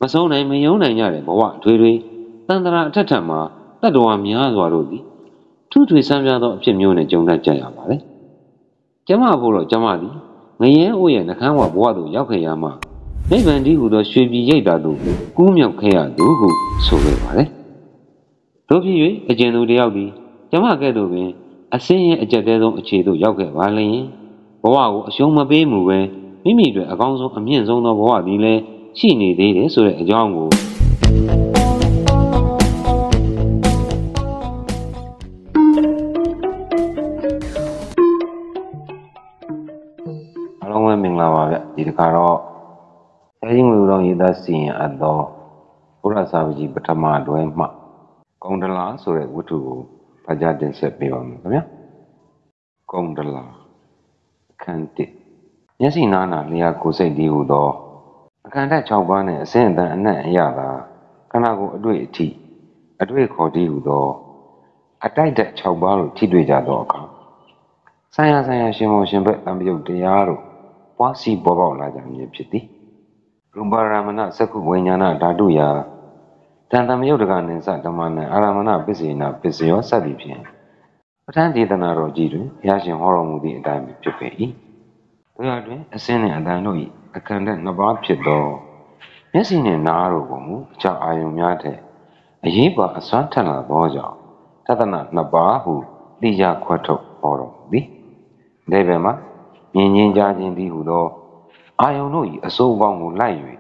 မဆုံးနိုင်မယုံနိုင်ကြတဲ့ဘဝထွေထွေတန်တရာအထက်ထက်မှာတတ္တဝါများစွာတို့သည်ထုထွေဆန်းပြားသောအဖြစ်မျိုးနဲ့ကြုံတတ်ကြရပါလေကျမဖို့တော့ကျမသည်ငရဲအိုးရဲ့နှကန်းဝဘဝသို့ရောက်ခဲ့ရမှနိဗ္ဗာန်တည်းဟူသောရွှေပြည်ရိပ်သာသို့ကူးမြောက်ခဲ့ရသူဟုဆိုခဲ့ပါလေတို့ဖြစ်၍အကျဉ်သူတယောက်သည်ကျမကဲ့သို့ပင်အစင်းရဲ့အကြက်တဲဆုံးအခြေသို့ရောက်ခဲ့ပါလျင်ဘဝကိုအရှုံးမပေးမှုပဲမိမိတို့အကောင်းဆုံးအမြင့်ဆုံးသောဘဝသည်လည်းရှိနေသေးတယ်ဆိုတဲ့အကြောင်းကိုအားလုံးပဲမင်္ဂလာပါဗျဒီတစ်ခါတော့ဆရာကြီးငွေဦးတော်ရေးသားစီရင်အပ်သောဘုရားစာပကြီးပထမတွဲမှကုံတလာဆိုတဲ့ဝတ္ထုကိုဖတ်ကြားတင်ဆက်ပေးပါမယ်ခင်ဗျာကုံတလာအခန်း1မျက်စိနားနာလျာကိုယ်စိတ်တည်းဟူသောအခန်းထက်6ပါးနှင့်အစဉ်အတန်အနက်အရသာခန္ဓာကိုယ်အတွေ့အထိအတွေ့ခေါ်တည်းဟူသောအတိုက်တဲ့6ပါးတို့ထိတွေ့ကြသောအခါဆိုင်ရာရှင်မောရှင်ဘက်တံပြုတ်တရားတို့ပွားစီပေါ်ပေါက်လာကြမည်ဖြစ်သည်ရူပရမဏသက္ကုဝိညာဏဓာတုယာတန်တမယုတ်တကနိသဓမ္မနံအာရမဏပစ္စေနာပစ္စယောစသည်ဖြင့်ပဋ္ဌာန်းဒေသနာတော်ကြီးတွင်ဘုရားရှင်ဟောတော်မူသည့်အတိုင်းဖြစ်ပေ၏တို့ရတွင်အစင်းနှင့်အတန်တို့၏အခန္ဓာနှစ်ပါးဖြစ်သောမျက်စိနှင့်နားတို့ကိုမူအခြားအာယုံများထက်အရေးပါအစွမ်းထက်လာသောကြောင့်သတ္တနာနှစ်ပါးဟုသိကြခွဲထုတ်ဟောတော်မူသည်အဓိပ္ပာယ်မှာမြင်ချင်းကြားချင်းသည်ဟူသောအာယုံတို့၏အစိုးအကောင်းကိုလိုက်၍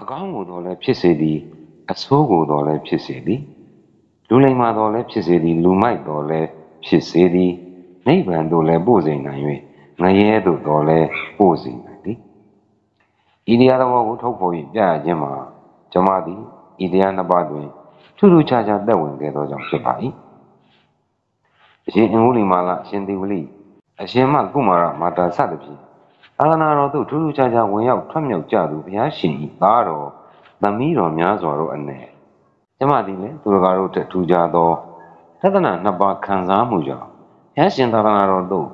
အကောင်းကိုတော်လည်းဖြစ်စေသည်အဆိုးကိုတော်လည်းဖြစ်စေသည်လူလိမ္မာတော်လည်းဖြစ်စေသည်လူမိုက်တော်လည်းဖြစ်စေသည်နိဗ္ဗာန်သို့လည်းပို့စေနိုင်၍ငရဲသို့တော်လည်းပို့စေနိုင်သည်ဤတရားတော်ကိုထုတ်ဖော်၍ပြရခြင်းမှာကျွန်မသည်ဤတရားနှစ်ပါးတွင်ထူးထူးခြားခြားသက်ဝင်ခဲ့သောကြောင့်ဖြစ်ပါ၏အရှင်အင်္ဂုလိမာလအရှင်သေဝလိအရှင်မကုမာရမာတာစသဖြင့်သာသနာတော်သို့ထူးထူးခြားခြားဝင်ရောက်ထွက်မြောက်ကြသူဘုရားရှင်၏သားတော်သမီးတော်များစွာတို့အနက်ကျမသည်လည်းသူတော်ကားတို့ထက်ထူးခြားသောသတ္တနာနှစ်ပါးခံစားမှုကြောင့်ဘုရားရှင်သာသနာတော်သို့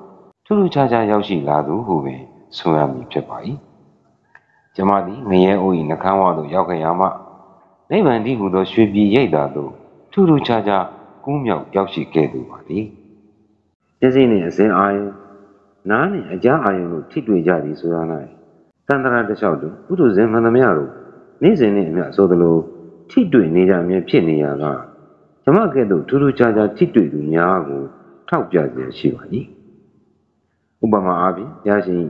ထူးထူးခြားခြားရောက်ရှိလာသူဟုပင်ဆိုရမည်ဖြစ်ပါ၏ကျမသည်ငရဲအိုး၏နှကန်းဝသို့ရောက်ခဲ့ရမှနိဗ္ဗာန်တည်းဟူသောရွှေပြည်ရိပ်သာသို့ထူးထူးခြားခြားကူးမြောက်ရောက်ရှိခဲ့သူပါသည်မျက်စိနှင့်အစဉ်အာယုံနားနှင့်အကြားအာယုံတို့ထိတွေ့ကြသည်ဆိုရ၌တန်တရာတစ်လျှောက်တွင်ပုထုဇဉ်မှန်သမျှတို့နေ့စဉ်နှင့်အမျှဆိုသလိုထိတွေ့နေကြမည်ဖြစ်နေရကဓမ္မကဲ့သို့ထူးထူးခြားခြားထိတွေ့သူများကိုထောက်ပြစေရှိပါ၏ဥပမာအားဖြင့်ဘုရားရှင်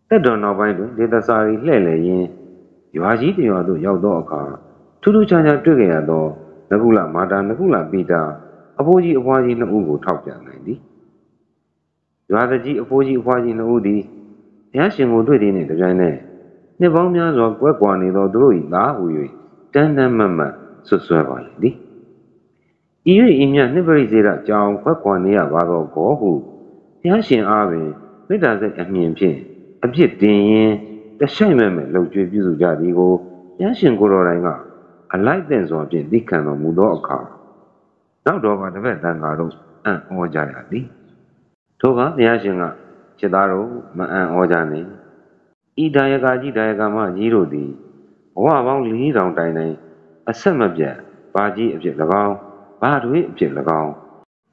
တက်တော်နောက်ပိုင်းတွင်ဒေသစာရီလှည့်လည်ရင်းရွာကြီးတရွာသို့ရောက်သောအခါထူးထူးခြားခြားတွေ့ကြရသောနကုလမာတာနကုလပိတာအဖိုးကြီးအဖွားကြီးနှစ်ဦးကိုထောက်ပြနိုင်သည်ရွာသားကြီးအဖိုးကြီးအဖွားကြီးနှစ်ဦးသည်ဘုရားရှင်ကိုတွေ့သည်နှင့်တပြိုင်နက်နှစ်ပေါင်းများစွာကွဲကွာနေသောသူတို့၏သားဟူ၍တန်းတန်းမတ်မတ်ဆွဆွဲပါလေသည်ဤ၍ဤမြနှစ်ပရိစေရကြောင်းကွဲကွာနေရပါသောကောဟုဘုရားရှင်အားပင်မေတ္တာစိတ်အမြင်ဖြင့်အပြစ်တင်ရင်းတဆိုင်မဲ့မဲ့လှုပ်ကြွေးပြုစုကြသည်ကိုဘုရားရှင်ကိုယ်တော်တိုင်ကအလိုက်သင့်စွာဖြင့်သိခံတော်မူသောအခါနောက်တော်ကတပည့်တန်ဃာတို့အံ့ဩကြရသည်ထိုကဘုရားရှင်ကခြေသားတို့မအံ့ဩကြနှင့်ဤဒါယကာကြီးဒါယကာမကြီးတို့သည်ဘဝပေါင်း4000တိုင်တိုင်အဆက်မပြတ်ဘာကြီးအဖြစ်၎င်းဘာတွေအဖြစ်၎င်း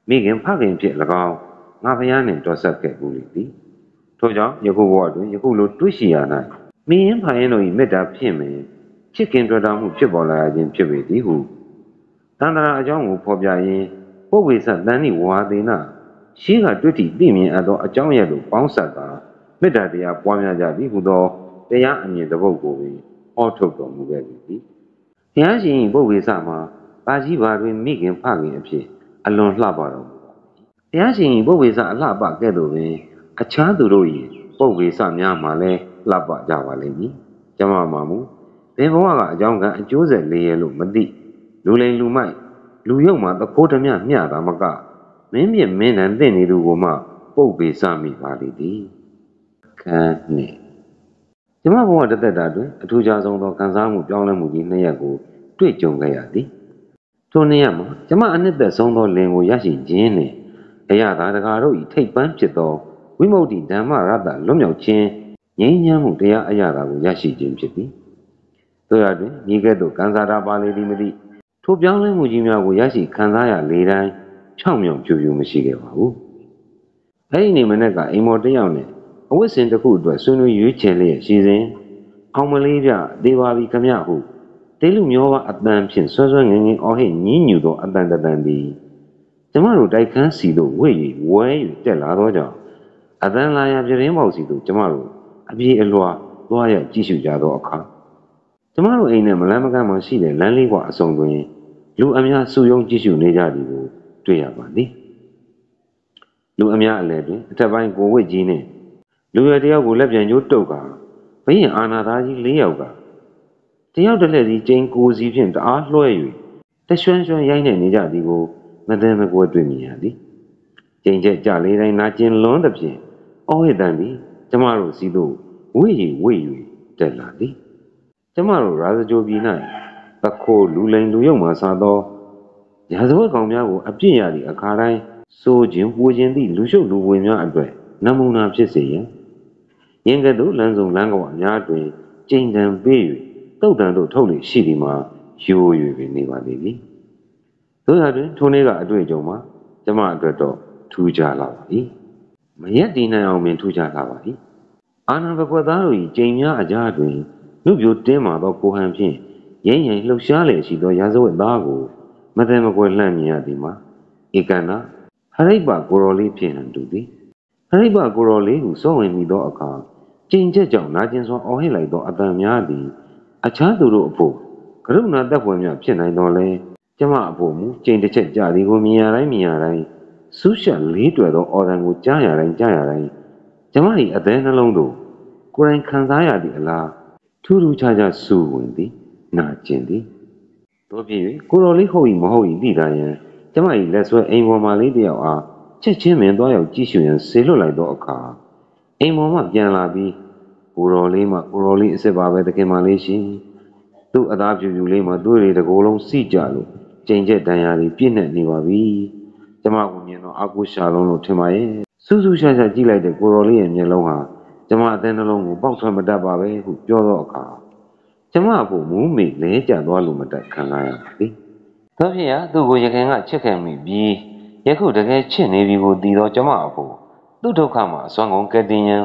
မိခင်ဖခင်ဖြစ်၎င်းငါဘုရားနှင့်တော်ဆက်ခဲ့ဘူးလေသည်ထို့ကြောင့်ယခုဘဝတွင်ယခုလိုတွေ့ရှိရ၌မိရင်ဖခင်တို့၏မေတ္တာဖြင့်ပင်ချစ်ခင်တွေ့တာမှုဖြစ်ပေါ်လာခြင်းဖြစ်ပေသည်ဟုတန်တရာအကြောင်းကိုဖော်ပြရင်းပုဗ္ဗေစတန်နိဝါဒေနရှိကတွေ့ထိသိမြင်အပ်သောအကြောင်းအရာတို့ပေါင်းစပ်ကာမေတ္တာတရားပွားများကြသည်ဟုသောတရားအမြင်တစ်ပုဒ်ကိုပင်ဟောထုတ်တော်မူခဲ့သည်ဘုရားရှင်ပုဗ္ဗေစမှာဘာကြီးဘာတွင်မိခင်ဖခင်အဖြစ်အလွန်လှပတော်မူပါဘုရားရှင်ပုဗ္ဗေစအလှပကဲ့သို့ပင်အခြားသူတို့၏ပုဗ္ဗေစများမှာလည်းလှပကြပါလိမ့်မည်ကျမမှာမူဘယ်ဘဝကအကြောင်းကအကျိုးဆက်လေးရလို့မသိလူလိမ်လူမိုက်လူယုံမှာသခိုးဓမြမျှတာမကမင်းမြင့်မင်းတန်သိနေသူကိုမှပုဗ္ဗေစမိပါလိမ့်သည်ခံနှင့်ကျမဘဝတစ်သက်တာတွင်အထူးခြားဆုံးသောခံစားမှုပြောင်းလဲမှုကြီးနှစ်ရပ်ကိုတွေ့ကြုံခဲ့ရသည်ထိုနှစ်ရပ်မှာကျမအနှစ်သက်ဆုံးသောလင်ကိုရရှိခြင်းနှင့်အရာသာတကာတို့၏ထိပ်ပန်းဖြစ်သောဝိမု ക്തി ဓမ္မရတ္တလွတ်မြောက်ခြင်းငြိမ်းချမ်းမှုတရားအရာသာကိုရရှိခြင်းဖြစ်သည် တို့ရတွင်ဤကဲ့သို့ကန်စာတာပါလေသည်မသိထိုပြောင်းလဲမှုကြီးများကိုရရှိခံစားရလေတိုင်းဖြောင့်မြောင်ဖြူဖြူမရှိခဲ့ပါဘူးအဲဒီနေ့မနေ့ကအိမ်မော်တယောက်နဲ့အဝတ်စင်တစ်ခုအတွက်ဆွေးနွေးရွေးချယ်လျက်ရှိစဉ်အောင်မလေးပြသေးပါပြီခမဟုတေးလူမျိုးကအတန်ဖြင့်ဆွဲဆွဲငင်ငင်အော်ဟစ်ညင်းညူသောအတန်တန်သည်ကျမတို့တိုက်ခန်းစီသို့ဝှေ့၍ဝဲ၍တက်လာသောကြောင့်အတန်လာရာပြတင်းပေါက်စီသို့ကျမတို့အပြေးအလွှာသွားရောက်ကြည့်ရှုကြသောအခါကျမတို့အိမ်နဲ့မလန်းမကမ်းမှရှိတဲ့လမ်းလေးကအစုံတွင်လူအများစုယုံကြည့်ရှုနေကြသည်ကိုတွေ့ရပါသည်လူအများအလဲတွင်အထက်ပိုင်းကိုဝစ်ကြီးနှင့်လူရွယ်တယောက်ကိုလက်ပြန်ကျိုးတုပ်ကာဘရင်အာနာသားကြီး၄ယောက်ကတယောက်တစ်လက်စီကျင်းကိုစီဖြင့်တအားလွှဲ၍တရွှန်းရွှန်းရိုက်နေကြသည်ကိုမသိမကွဲတွေ့မြင်ရသည်ကျင်းချက်ကြလေးတိုင်းနာကျင်လွန်းသဖြင့်အော်ဟစ်တန်သည်ကျမတို့စီသို့ဝေ့၍တက်လာသည်ကျမတို့ရာဇကြိုပြည်၌သခိုးလူလိန်လူယုံမှစားသောရာဇဝတ်ကောင်များကိုအပြစ်ရသည့်အခါတိုင်းစိုးခြင်းပူခြင်းသည့်လူရှုပ်လူဝေများအတွက်နမူနာဖြစ်စေရန်ယင်ကဲ့သို့လမ်းစုံလမ်းကောအများတွင်ကျိန်တံပေး၍တုတ်တန်တို့ထုတ်လေရှိသည်မှာယို၍ပင်နေပါသေးသည်တို့ရတွင်ထိုနေ့ကအတွေ့အကြုံမှာကျမအတွက်တော့ထူးခြားလာပါ၏မရက်တည်နိုင်အောင်ပင်ထူးခြားလာပါ၏အာနံပကွက်သားတို့၏ကျိန်များအကြားတွင်လူပြိုတင်းမာသောကိုဟန်ဖြင့်ရိမ့်ရိမ့်လှုပ်ရှားလေရှိသောရာဇဝတ်သားကိုမသိမကွယ်လှမ်းမြင်ရသည်မှာဧကန္နာဟရိပ္ပကိုရော်လေးဖြင့်ဟန်တူသည်ဟရိပ္ပကိုရော်လေးဟုစောဝင်မိသောအခါကျိန်ချက်ကြောင့်နာကျင်စွာအော်ဟစ်လိုက်သောအတန်များသည်အခြားသူတို့အဖို့ကရုဏာတပ်ဖွဲ့များဖြစ်နိုင်တော်လဲကျမအဖို့မူကျိန်တစ်ချက်ကြသည်ကိုမြင်ရတိုင်းဆူးရှက်လေးတွယ်သောအော်တန်ကိုကြားရတိုင်းကျမ၏အသေးနှလုံးသို့ကိုယ်တိုင်ခံစားရသည့်အလားထူးထူးခြားခြားဆူဝင်သည်နာကျင်သည်တို့ဖြစ်၍ကိုတော်လေးဟုတ်၏မဟုတ်၏သိတာရန်ကျမ၏လက်ဆွဲအိမ်ပေါ်မှလေးတယောက်အားချက်ချင်းပင်သွားရောက်ကြည့်ရှုရန်ဆေလွတ်လိုက်သောအခါအိမ်ပေါ်မှပြန်လာပြီးကိုတော်လေးအစ်စ်ပါပဲတခင်မလေးရှင်သူ့အသားဖြူဖြူလေးမှာသွေးတွေတကိုယ်လုံးစီကြလို့ကျိန်ချက်တန်ရာတွေပြည့်နှက်နေပါပြီကျမကိုမြင်တော့အကူရှာလုံးလို့ထင်ပါရဲ့စူးစူးရှာရှာကြည့်လိုက်တဲ့ကိုတော်လေးရဲ့မျက်လုံးဟာကျမအသင်းနှလုံးကိုပေါက်ထွက်မတတ်ပါပဲဟုပြောသောအခါကျမအဖို့မူးမေလဲကျသွားလို့မတတ်ခံလာရပါသည်။သောဖြစ်ရာသူ့ကိုရခင်ကချစ်ခဲ့မိပြီးယခုတကယ်ချစ်နေပြီကိုသိသောကျမအဖို့သူ့ဒုက္ခမှာအစွမ်းကုန်ကဲ့တင်ရန်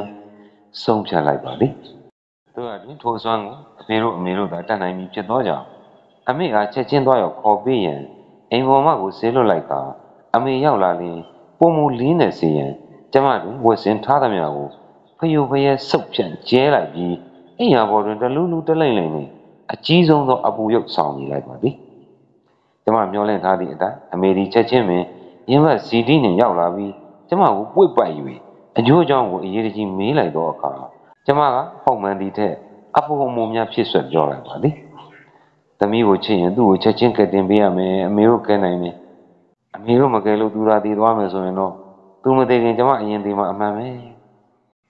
ဆုံးဖြတ်လိုက်ပါသည်။သူကတွင်ထိုအစွမ်းကိုအဖေတို့အမေတို့သာတတ်နိုင်ပြီဖြစ်သောကြောင့်အမေကချက်ချင်းသွားရောက်ခေါ်ပေးရန်အိမ်ပေါ်မှကိုဆေးလွတ်လိုက်ကအမေရောက်လာရင်ပုံမူလေးနဲ့စေရန်ကျမတို့ဝတ်စင်ထားသမျှကိုဖယိုဖယဲဆုပ်ဖြန့်ကျဲလိုက်ပြီးအိမ်ယာပေါ်တွင်တလူလူတလိမ့်လိမ့်နဲ့အကြီးဆုံးသောအပူရုပ်ဆောင်နေလိုက်ပါသည်ကျမမျောလင့်ထားသည့်အတိုင်းအမေဒီချက်ချင်းပင်ရင်းဘက်စီတီနှင့်ရောက်လာပြီးကျမကိုပွေ့ပိုက်၍အကျိုးအကြောင်းကိုအရေးတကြီးမေးလိုက်သောအခါကျမကပုံမှန်သည်ထက်အပူအမုံများဖြစ်ဆွက်ပြောလိုက်ပါသည်သမီးကိုချစ်ရင်သူ့ကိုချက်ချင်းကယ်တင်ပေးရမယ်အမေတို့ကဲနိုင်မယ်အမေတို့မကယ်လို့သူသာတည်သွားမယ်ဆိုရင်တော့သူမတည်ခင်ကျမအရင်တည်မှအမှန်ပဲ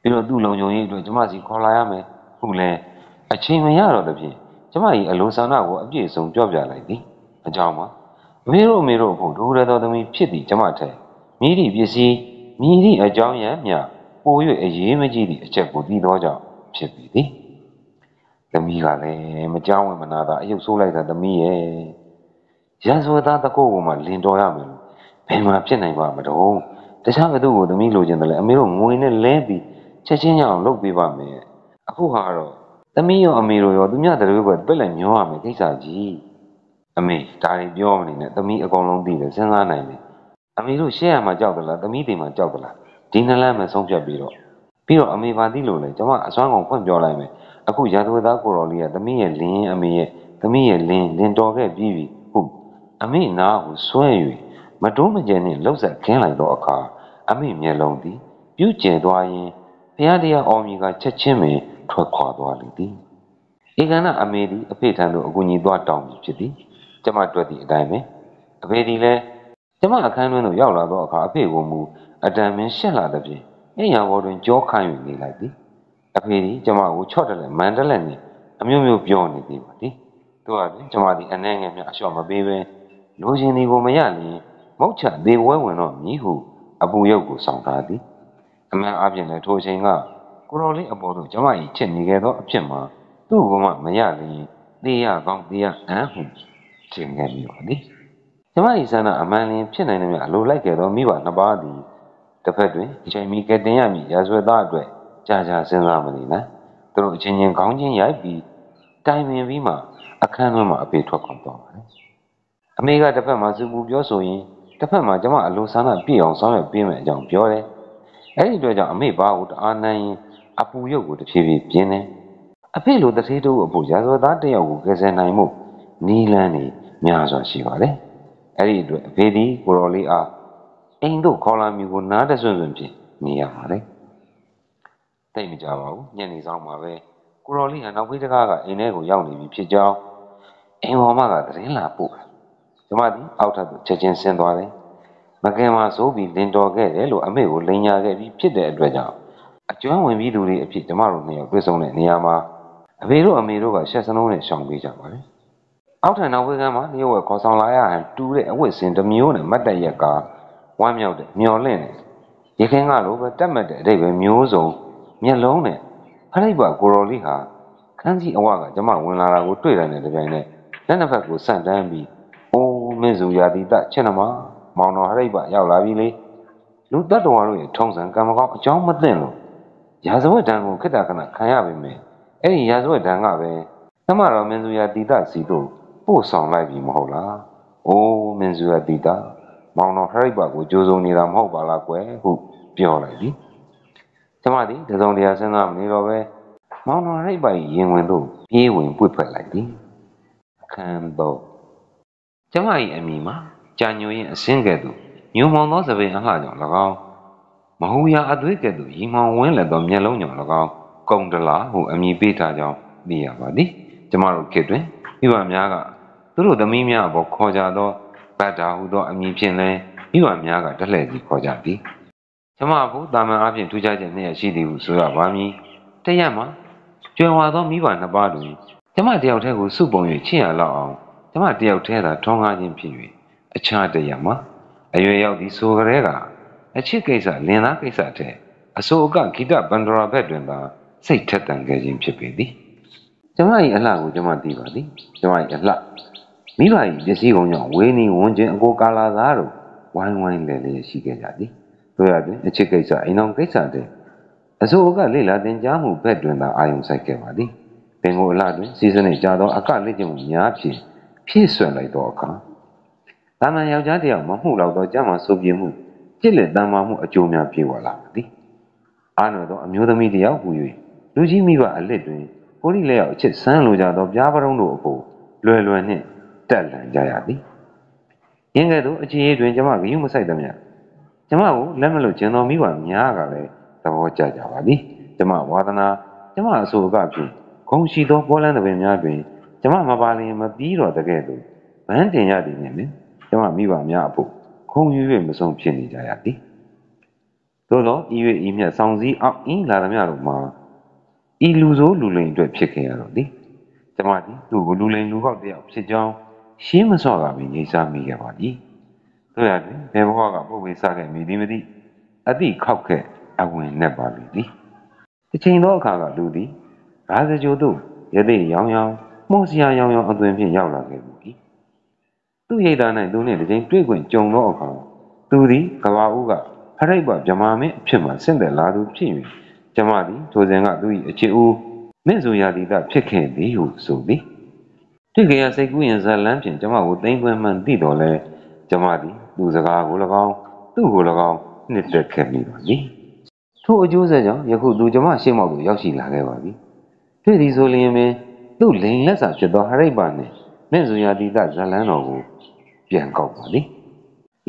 ပြီးတော့သူ့လုံခြုံရေးအတွက်ကျမစီခေါ်လာရမယ်ဟုတ်လဲအချိန်မရတော့တဲ့ဖြင့်ကျမကြီးအလိုဆန္ဒကိုအပြည့်စုံပြောပြလိုက်သည်အကြောင်းမှာအမေတို့အဖို့ဒိုးရတော်သမီးဖြစ်သည်ကျမထက်မိသည့်ပစ္စည်းမိသည့်အကြောင်းရန်မြပို၍အရေးမကြီးသည့်အချက်ကိုသိသောကြောင့်ဖြစ်ပြီသည်သမီးကလည်းမကြောက်ဝင်မနာတာအယုတ်ဆိုးလိုက်တာသမီးရဲ့ရန်စွာသားတကုတ်ကမှလင်တော်ရမယ်လို့ဘယ်မှာဖြစ်နိုင်ပါမတော့တခြားဘသူကိုသမီးလိုချင်တယ်လေအမေတို့ငွေနဲ့လဲပြီးချက်ချင်းရအောင်လုပ်ပေးပါမယ်အခုဟာတော့သမီးရောအမေတို့ရောသူများတရွေးပဲပြက်လိုက်မျောရမယ်ကိစ္စကြီးအမေဒါတွေပြောမနေနဲ့သမီးအကုန်လုံးသိတယ်စဉ်းစားနိုင်တယ်အမေတို့ရှေ့ရမှာကြောက်သလားသမီးတွေမှာကြောက်သလားဒီနှစ်လမ်းမဆုံးဖြတ်ပြီးတော့အမေပါသိလို့လေကျွန်မအစွမ်းကုန်ဖွင့်ပြောလိုက်မယ်အခုရာဇဝတ်သားကိုတော်လေးကသမီးရဲ့လင်းအမေရဲ့သမီးရဲ့လင်းတော်ခဲ့ပြီးပြီဟုတ်အမေနာကိုဆွဲ၍မတိုးမကျန်နဲ့လှုပ်ဆက်ခင်းလိုက်တော့အခါအမေမျက်လုံးသည်ပြုတ်ကျဲသွားရင်ဘုရားတရားအော်မြည်ကချက်ချင်းပင်ထွက်ခွာသွားလေသည်ဧကန္နအမေသည်အဖေထံသို့အကူကြီးသွားတောင်းပြီးဖြစ်သည်ကျမတွေ့သည့်အတိုင်းပဲအဖေသည်လည်းကျမအခန်းတွင်သို့ရောက်လာသောအခါအဖေကိုမူအတန်ပင်ရှက်လာသဖြင့်အိမ်ယာပေါ်တွင်ကြောခိုင်း၍နေလိုက်သည်အဖေသည်ကျမကိုချော့တယ်လည်းမန်တယ်လည်းနှင့်အမျိုးမျိုးပြောနေသည်ပါသည်တို့ကကျမသည်အနေငယ်များအလျှော့မပေးပဲလိုချင်သည်ကိုမရလျင်မုတ်ချသေးဝဲဝင်တော့မြည်ဟုအပူရုပ်ကိုဆောင်ထားသည်အမှန်အပြင်လည်းထိုအချိန်ကကိုတော်လေးအပေါ်သို့ကျမ၏ချစ်နေခဲ့သောအဖြစ်မှာသူ့ကမှမရလျင် တေးရကောင်းတေးရဟမ်ဟုထင်ခဲ့မိပါသည်ကျမ၏ဆန္ဒအမှန်လျင်ဖြစ်နိုင်သည်များအလိုလိုက်ခဲ့သောမိဘနှစ်ပါးသည်တစ်ဖက်တွင်အချိန်မီကတင်ရမည်ရာဇဝတ်သားအတွက်ကြာကြာစဉ်းစားမနေနဲ့သူတို့အချင်းချင်းခေါင်းချင်းရိုက်ပြီးတိုင်ပင်ပြီးမှအခန်းထဲမှာအဖေထွက်ခွန်သွားပါတယ်အမေကတစ်ဖက်မှာစူပူပြောဆိုရင်တစ်ဖက်မှာကျမအလိုဆန္ဒပြည့်အောင်ဆောင်ရွက်ပေးမယ်အကြောင်းပြောတယ်အဲ့ဒီအတွက်ကြောင့်အမေဘာကိုတအားနိုင်ရင်အပူရုပ်ကိုတဖြည်းဖြည်းပြင်းတယ်အဖေလိုတထေးတို့အဖို့ရာဇဝတ်သားတစ်ယောက်ကိုကယ်ဆယ်နိုင်မှုနီးလန်းနေများစွာရှိပါတယ်အဲ့ဒီအတွက်အဖေဒီကိုတော်လေးအားအိမ်တို့ခေါ်လာမျိုးကိုနားတဆွန့်ဆွန့်ဖြင့်နေရပါတယ်တိတ်မကြပါဘူးညနေဆောင်မှာပဲကိုတော်လေးကနောက်ဖေးတကားကအိမ်ထဲကိုရောက်နေပြီဖြစ်ကြောင်းအိမ်ပေါ်မှာကသတင်းလာပို့တယ်ကျမသည်အောက်ထပ်သို့ချက်ချင်းဆင်းသွားတယ်မကင်မှာစိုးပြီးလင်တော်ခဲ့တယ်လို့အမေကိုလိန်ညာခဲ့ပြီးဖြစ်တဲ့အတွက်ကြောင့်အကျွမ်းဝင်ပြီးသူတွေအဖြစ်ကျမတို့နှစ်ယောက်တွေ့ဆုံတဲ့နေရာမှာအဖေတို့အမေတို့ကရှက်စလုံးနဲ့ရှောင်ပေးကြပါတယ်အောက်ထပ်နောက်ဖေးကမ်းမှာလျှို့ဝှက်ခေါ်ဆောင်လာရဟန်တူတဲ့အဝတ်စင်တစ်မျိုးနဲ့မတ်တက်ရက်ကဝမ်းမြောက်တဲ့မျော်လင့်တဲ့ရခင်ကလိုပဲတက်မှတ်တဲ့အတိတ်ပဲမျိုးစုံမျက်လုံးနဲ့ဖလိုက်ပါကိုတော်လေးဟာခန်းကြီးအဝကကျမဝင်လာတာကိုတွေ့တယ်နဲ့တပြိုင်နက်လက်နှစ်ဖက်ကိုဆန့်တန်းပြီးအိုးမင်းစုရာတိတချစ်နမမောင်တော်ဟရိတ်ပါရောက်လာပြီလေလူတတ်တော်တို့ရဲ့ထုံးစံကံမကောင်းအကြောင်းမသိလို့ရာဇဝတ်တန်ကိုခိတ္တခဏခံရပါမယ်အဲ့ဒီရာဇဝတ်တန်ကပဲသမတော်မင်းစုရာတိတစီတို့ပို့ဆောင်လိုက်ပြီမဟုတ်လားအိုးမင်းစုရာတိတမောင်တော်ဟရိတ်ပါကိုကြိုးစုံနေတာမဟုတ်ပါလားကွယ်ဟုပြောလိုက်ပြီကျမသည်တစုံတရာစဉ်းစားမနေတော့ပဲမောင်တော်ဟရိတ်ပါရင်ဝင်တို့ပြေးဝင်ပွေ့ဖက်လိုက်သည်အခန်းတော့ကျမ၏အမိမှာကြာညိုရင်အစင်းကဲ့သို့ညိုမောင်သောသပင်အလှကြောင့်၎င်းမဟူရာအသွေးကဲ့သို့ရီမောင်ဝင်းလက်သောမျက်လုံးကြောင့်၎င်းကုံတလားဟုအမည်ပေးထားကြောင်းသိရပါသည်ကျမတို့ခေတ်တွင်မိဘများကသူတို့သမီးများအပေါ်ခေါ်ကြသောဗတ်တာဟုသောအမည်ဖြင့်လည်းမိဘများကတလှည့်စီခေါ်ကြသည်ကျမဘုတာမန်အပြင်ထူးခြားချက်နှစ်ရရှိသည်ဟုဆိုရပါမည်တရက်မှာကျွယ်ဝသောမိဘနှစ်ပါးတွင်ကျမတယောက်တည်းကိုစုပုံ၍ချစ်ရလောက်အောင်ကျမတယောက်တည်းသာထွန်းကားခြင်းဖြစ်၍အခြားတရက်မှာအရွယ်ရောက်သည့်ဆိုကြတဲ့ကအချစ်ကိစ္စလင်သားကိစ္စတဲ့အဆိုအကဂီတဗန္ဒရာဘက်တွင်သာစိတ်ထက်သန်ခဲ့ခြင်းဖြစ်ပေသည်ကျမ၏အလှကိုကျမသိပါသည်ကျမ၏အလှမိဘ၏ပစ္စည်းကုန်ကြောင့်ဝေးနီဝန်းကျင်အကိုကာလာသားတို့ဝိုင်းဝိုင်းလဲလဲရှိခဲ့ကြသည်တို့ရတွင်အချစ်ကိစ္စအိမ်တော်ကိစ္စတဲ့အဆိုအကလေ့လာသင်ကြားမှုဘက်တွင်သာအာရုံစိုက်ခဲ့ပါသည်ပင်ကိုအလှတွင်စီးစနစ်ကြသောအကလေ့ကျင့်မှုများဖြင့်ဖြည့်ဆွတ်လိုက်သောအခါတာမန်ယောက်ျားတစ်ယောက်မမှုလောက်သောကြမ်းမှဆိုပြမှုကြစ်လက်တမ်းမာမှုအကျိုးများပြေဝလာသည်အာနွယ်သောအမျိုးသမီးတစ်ယောက်ဟူ၍လူကြီးမိဘအလစ်တွင်ကိုရီလက်ရောက်အချစ်ဆန်းလိုကြသောပြားပရုံးတို့အဖို့လွယ်လွယ်နှင့်တက်လန်ကြရသည်ရင်းကဲ့သို့အခြေအေးတွင်ကျမဂရုမစိုက်သမျှကျမကိုလက်မလွတ်ခြင်းသောမိဘများကလည်းသဘောကျကြပါသည်ကျမဝါသနာကျမအဆိုအကဖြင့်ဂုံရှိသောပေါ်လန်းသပင်များတွင်ကျမမပါလျင်မပြီးတော့တကဲ့သို့ဗန်းတင်ရသည်နှင့်ကျမမိဘများအဖို့ခုံယူ၍မဆုံးဖြစ်နေကြရသည်သို့သောဤ၍ဤမြတ်ဆောင်စည်းအောင်ဤလာသမျှတို့မှာဤလူဆိုးလူလိမ်အတွက်ဖြစ်ခဲ့ရတော့သည်ကျမသည်သူ့ကိုလူလိမ်လူကောက်တယောက်ဖြစ်ကြောင်းရှင်းမစော့ကပင်ငြိမ်းစားမိခဲ့ပါသည်တို့ရတွင်ဘယ်ဘဝကပုတ်ဝေစားခဲ့မိသည်မသိအတိခောက်ခဲ့အဝင်နဲ့ပါလိမ့်သည်တစ်ချိန်သောအခါကလူသည်ရာဇကြိုတို့ရသေးရောင်ရောင်မှုစရာရောင်ရောင်အသွင်ဖြင့်ရောက်လာခဲ့ပြီသူ့ရိတ်သား၌သူနှင့်တစ်ချိန်တွေ့ခွင့်ကြုံသောအခါသူသည်ကဘာဦးကဖရိတ်ပဗြမာမင်းအဖြစ်မှဆင့်သက်လာသူဖြစ်၍ကျမသည်ထိုစဉ်ကသူ၏အချစ်ဦးမင်းစုရာတိတဖြစ်ခဲ့သည်ဟုဆိုသည်တွေ့ကြရစိတ်ကူးရင်ဇလန်းဖြင့်ကျမကိုသိမ့်ပွင့်မှန်သိတော်လဲကျမသည်သူစကားကို၎င်းသူ့ကို၎င်းနှစ်သက်ခဲ့မိပါသည်ထိုအကျိုးဆက်ကြောင့်ယခုသူကျမရှေ့မောက်သို့ရောက်ရှိလာခဲ့ပါပြီတွေ့သည်ဆိုလျင်ပင်သူ့လိန်လက်စာဖြစ်သောဟရိတ်ပါနှင့်မင်းစုရာတိတဇလန်းတော်ကိုပြန်ကောက်ပါသည်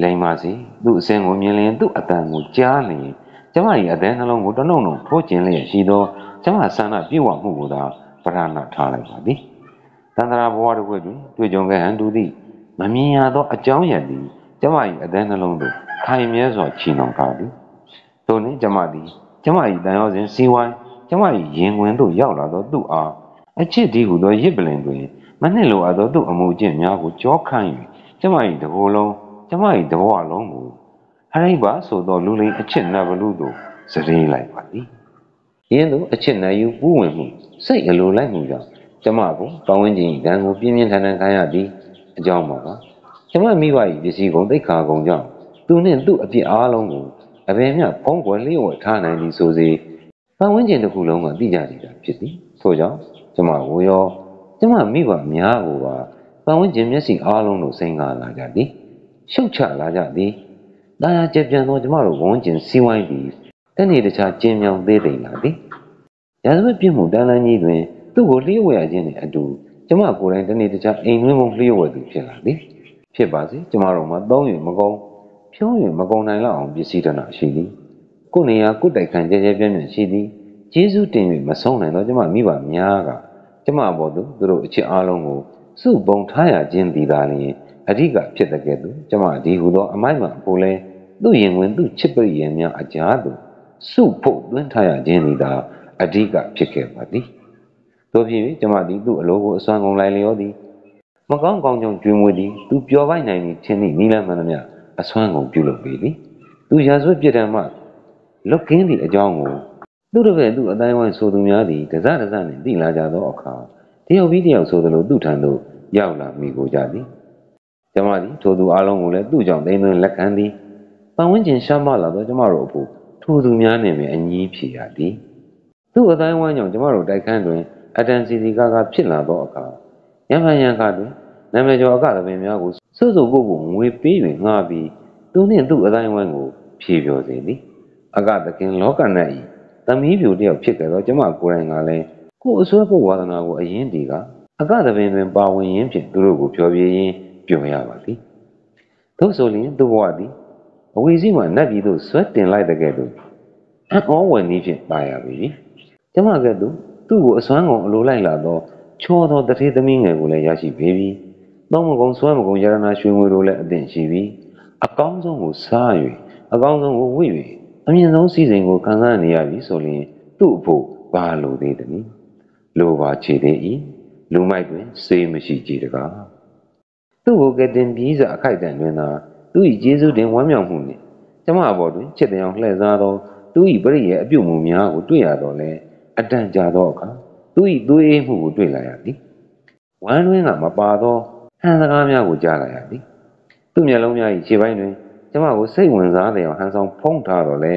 လိန်ပါစီသူ့အစင်းကိုမြင်လျင်သူ့အတန်ကိုကြားလျင်ကျမ၏အသေးနှလုံးကိုတနှုံနှုံထိုးကျင်လျက်ရှိသောကျမဆန္ဒပြေဝမှုကိုသာပဓာနထားလိုက်ပါသည်တန္တရာဘဝတစ်ခုတွင်တွေ့ကြုံခဲ့ဟန်တူသည့်မမြင်ရသောအကြောင်းရည်သည်ကျမ၏အသေးနှလုံးသို့ခိုင်မြဲစွာချီနှောင်ထားသည်ထို့နှင့်ကျမသည်ကျမ၏တန်ရောစဉ်စီဝိုင်းကျမ၏ရင်ဝင်သို့ရောက်လာသောသူ့အားအချစ်ဒီဟုသောရစ်ပလင်တွင်မနှင့်လိုအပ်သောသူ့အမှုအကျင့်များကိုကြောခိုင်း၍ကျမ၏တကိုယ်လုံးကျမ၏တဘဝလုံးကိုဟရိတ်ပါဆိုသောလူလိမ်အချစ်နတ်ဘလူသို့စရေးလိုက်ပါသည်ရင်းသို့အချစ်နတ်ယူပူးဝင်မှုစိတ်အလိုလိုက်မှုကြောင့် ကျမကိုကောင်းဝင်းကျင်ဒဏ်ကိုပြင်းပြင်းထန်ထန်ခံရသည်အကြောင်းပါကကျမမိဘ၏ပစ္စည်းကုန်သိက္ခာကုန်ကြောင့်သူနှင့်သူ့အပြစ်အားလုံးကိုအဘယ်မျှဖုံးကွယ်လျှို့ဝှက်ထားနိုင်သည်ဆိုစေပတ်ဝန်းကျင်တစ်ခုလုံးကသိကြသည်ဖြစ်သည်ထို့ကြောင့်ကျမကိုရောကျမမိဘများကိုပါပတ်ဝန်းကျင်မျက်စိအားလုံးတို့စိန်ကားလာကြသည်ရှုတ်ချလာကြသည်တာယာကျပြန်သောကျမတို့ဝန်းကျင်စီးဝိုင်းပြီးတနေ့တခြားကျင်းမြောင်သေးသိမ့်လာသည်ရာဇဝတ်ပြစ်မှုတန်းလန်းကြီးတွင်သူ့ကိုလျှို့ဝှက်ခြင်းနှင့်အတူကျမကိုယ်တိုင်တနေ့တခြားအိမ်တွင်းပုံလျှို့ဝှက်သူဖြစ်လာသည်ဖြစ်ပါစေကျမတို့မှာသုံး၍မကုန်ဖြုံး၍မကုန်နိုင်လောက်အောင်ပစ္စည်းတနာရှိသည်ကိုယ်နေရာကိုယ်တိုက်ခန့်ကြဲကြဲပြန့်ပြန့်ရှိသည်ကျေးဇူးတင်၍မဆုံးနိုင်သောကျမမိဘများကကျမအပေါ်သို့သူတို့အချစ်အားလုံးကိုစုပုံထားရခြင်းသည်သာလျှင်အဓိကဖြစ်တဲ့ကဲ့သို့ကျမဒီဟုသောအမိုက်မှအဖို့လဲသူ့ရင်ဝင်သူ့ချစ်ပရိယေများအကြားသို့စုဖို့သွင်းထားရခြင်းသည်သာအဓိကဖြစ်ခဲ့ပါသည်တို့ဖြစ်၍ကျမသည်သူ့အလိုကိုအစွမ်းကုန်လိုက်လျောသည်မကောင်းကောင်းကြောင့်ကျွေးမွေးသည်သူပျော်ပိုက်နိုင်သည်ထင်သည့်နီလန်းမှန်သမျှအစွမ်းကုန်ပြုလုပ်ပေသည်သူရာဇဝတ်ပြစ်ဒဏ်မှလွတ်ကင်းသည့်အကြောင်းကိုသူ့တပည့်သူ့အတိုင်းဝိုင်းဆိုသူများသည်တစတစနှင့်သိလာကြသောအခါတယောက်ပြီးတယောက်ဆိုသလိုသူ့ထံသို့ရောက်လာမိကိုကြသည်ကျမသည်ထိုသူအလုံးကိုလည်းသူ့ကြောင့်သိမ်းသွင်းလက်ခံသည်ပတ်ဝန်းကျင်ရှားမလာသောကျမတို့အဖို့ထိုသူများနှင့်ပင်အညီးဖြစ်ရသည်သူ့အတိုင်းဝိုင်းကြောင့်ကျမတို့တိုက်ခန်းတွင်အတန်စီစီကားကားဖြစ်လာသောအခါရံဖန်ရံခါတွင်နာမည်ကျော်အကသပင်များကိုစွတ်စွတ်ကိုငွေပေး၍ငှားပြီးသူနှင့်သူ့အတိုင်းဝိုင်းကိုဖြေပြောစေသည်အကသခင်လောကနတ်၏သမီးပြိုတယောက်ဖြစ်ကြသောကျမကိုယ်တိုင်ကလည်းကိုယ်အစွဲပုတ်ဝါဒနာကိုအရင်ဒီကအကသပင်တွင်ပါဝင်ရင်းဖြင့်သူတို့ကိုဖြောပြရင်းပြောရပါသည်သို့ဆိုလျှင်သူ့ဘဝသည်အဝီစီမှနတ်ပြည်သို့ဆွဲတင်လိုက်တဲ့ကဲ့သို့အံ့ဩဝင်နည်းဖြင့်ပါရပြီကျမကဲ့သို့သူ့ကိုအစွမ်းကုန်အလိုလိုက်လာသောချောသောတထေးသမီးငယ်ကိုလည်းရရှိပေပြီ။သောမကုံဆွဲမကုံရတနာရွှေငွေတို့လည်းအသင့်ရှိပြီ။အကောင်းဆုံးကိုစား၍အကောင်းဆုံးကိုဝိ၍အမြင့်ဆုံးစည်းစိမ်ကိုခံစားနေရပြီဆိုရင်သူ့အဖို့ဘာလိုသေးသနည်း။လိုပါချေသေး၏လူမိုက်တွင်စေးမရှိကြည်တကား။သူ့ကိုကတင်ပြီးစအခိုက်တန်တွင်သာသူ၏ကျေးဇူးတင်ဝမ်းမြောက်မှုနှင့်ကျမအပေါ်တွင်ချစ်တဲ့အောင်လှည့်စားသောသူ၏ပရိယေအပြုတ်မှုများကိုတွေ့ရတော့လေအတန်ကြာသောအခါသူ၏သွေးအေးမှုကိုတွေ့လာရသည်ဝမ်းတွင်းကမပါသောဟန်စကားများကိုကြားလာရသည်သူ့မျက်လုံးများ၏ခြေပိုင်းတွင်ကျမကိုစိတ်ဝင်စားတဲ့အောင်ဟန်ဆောင်ဖုံးထားတော့လေ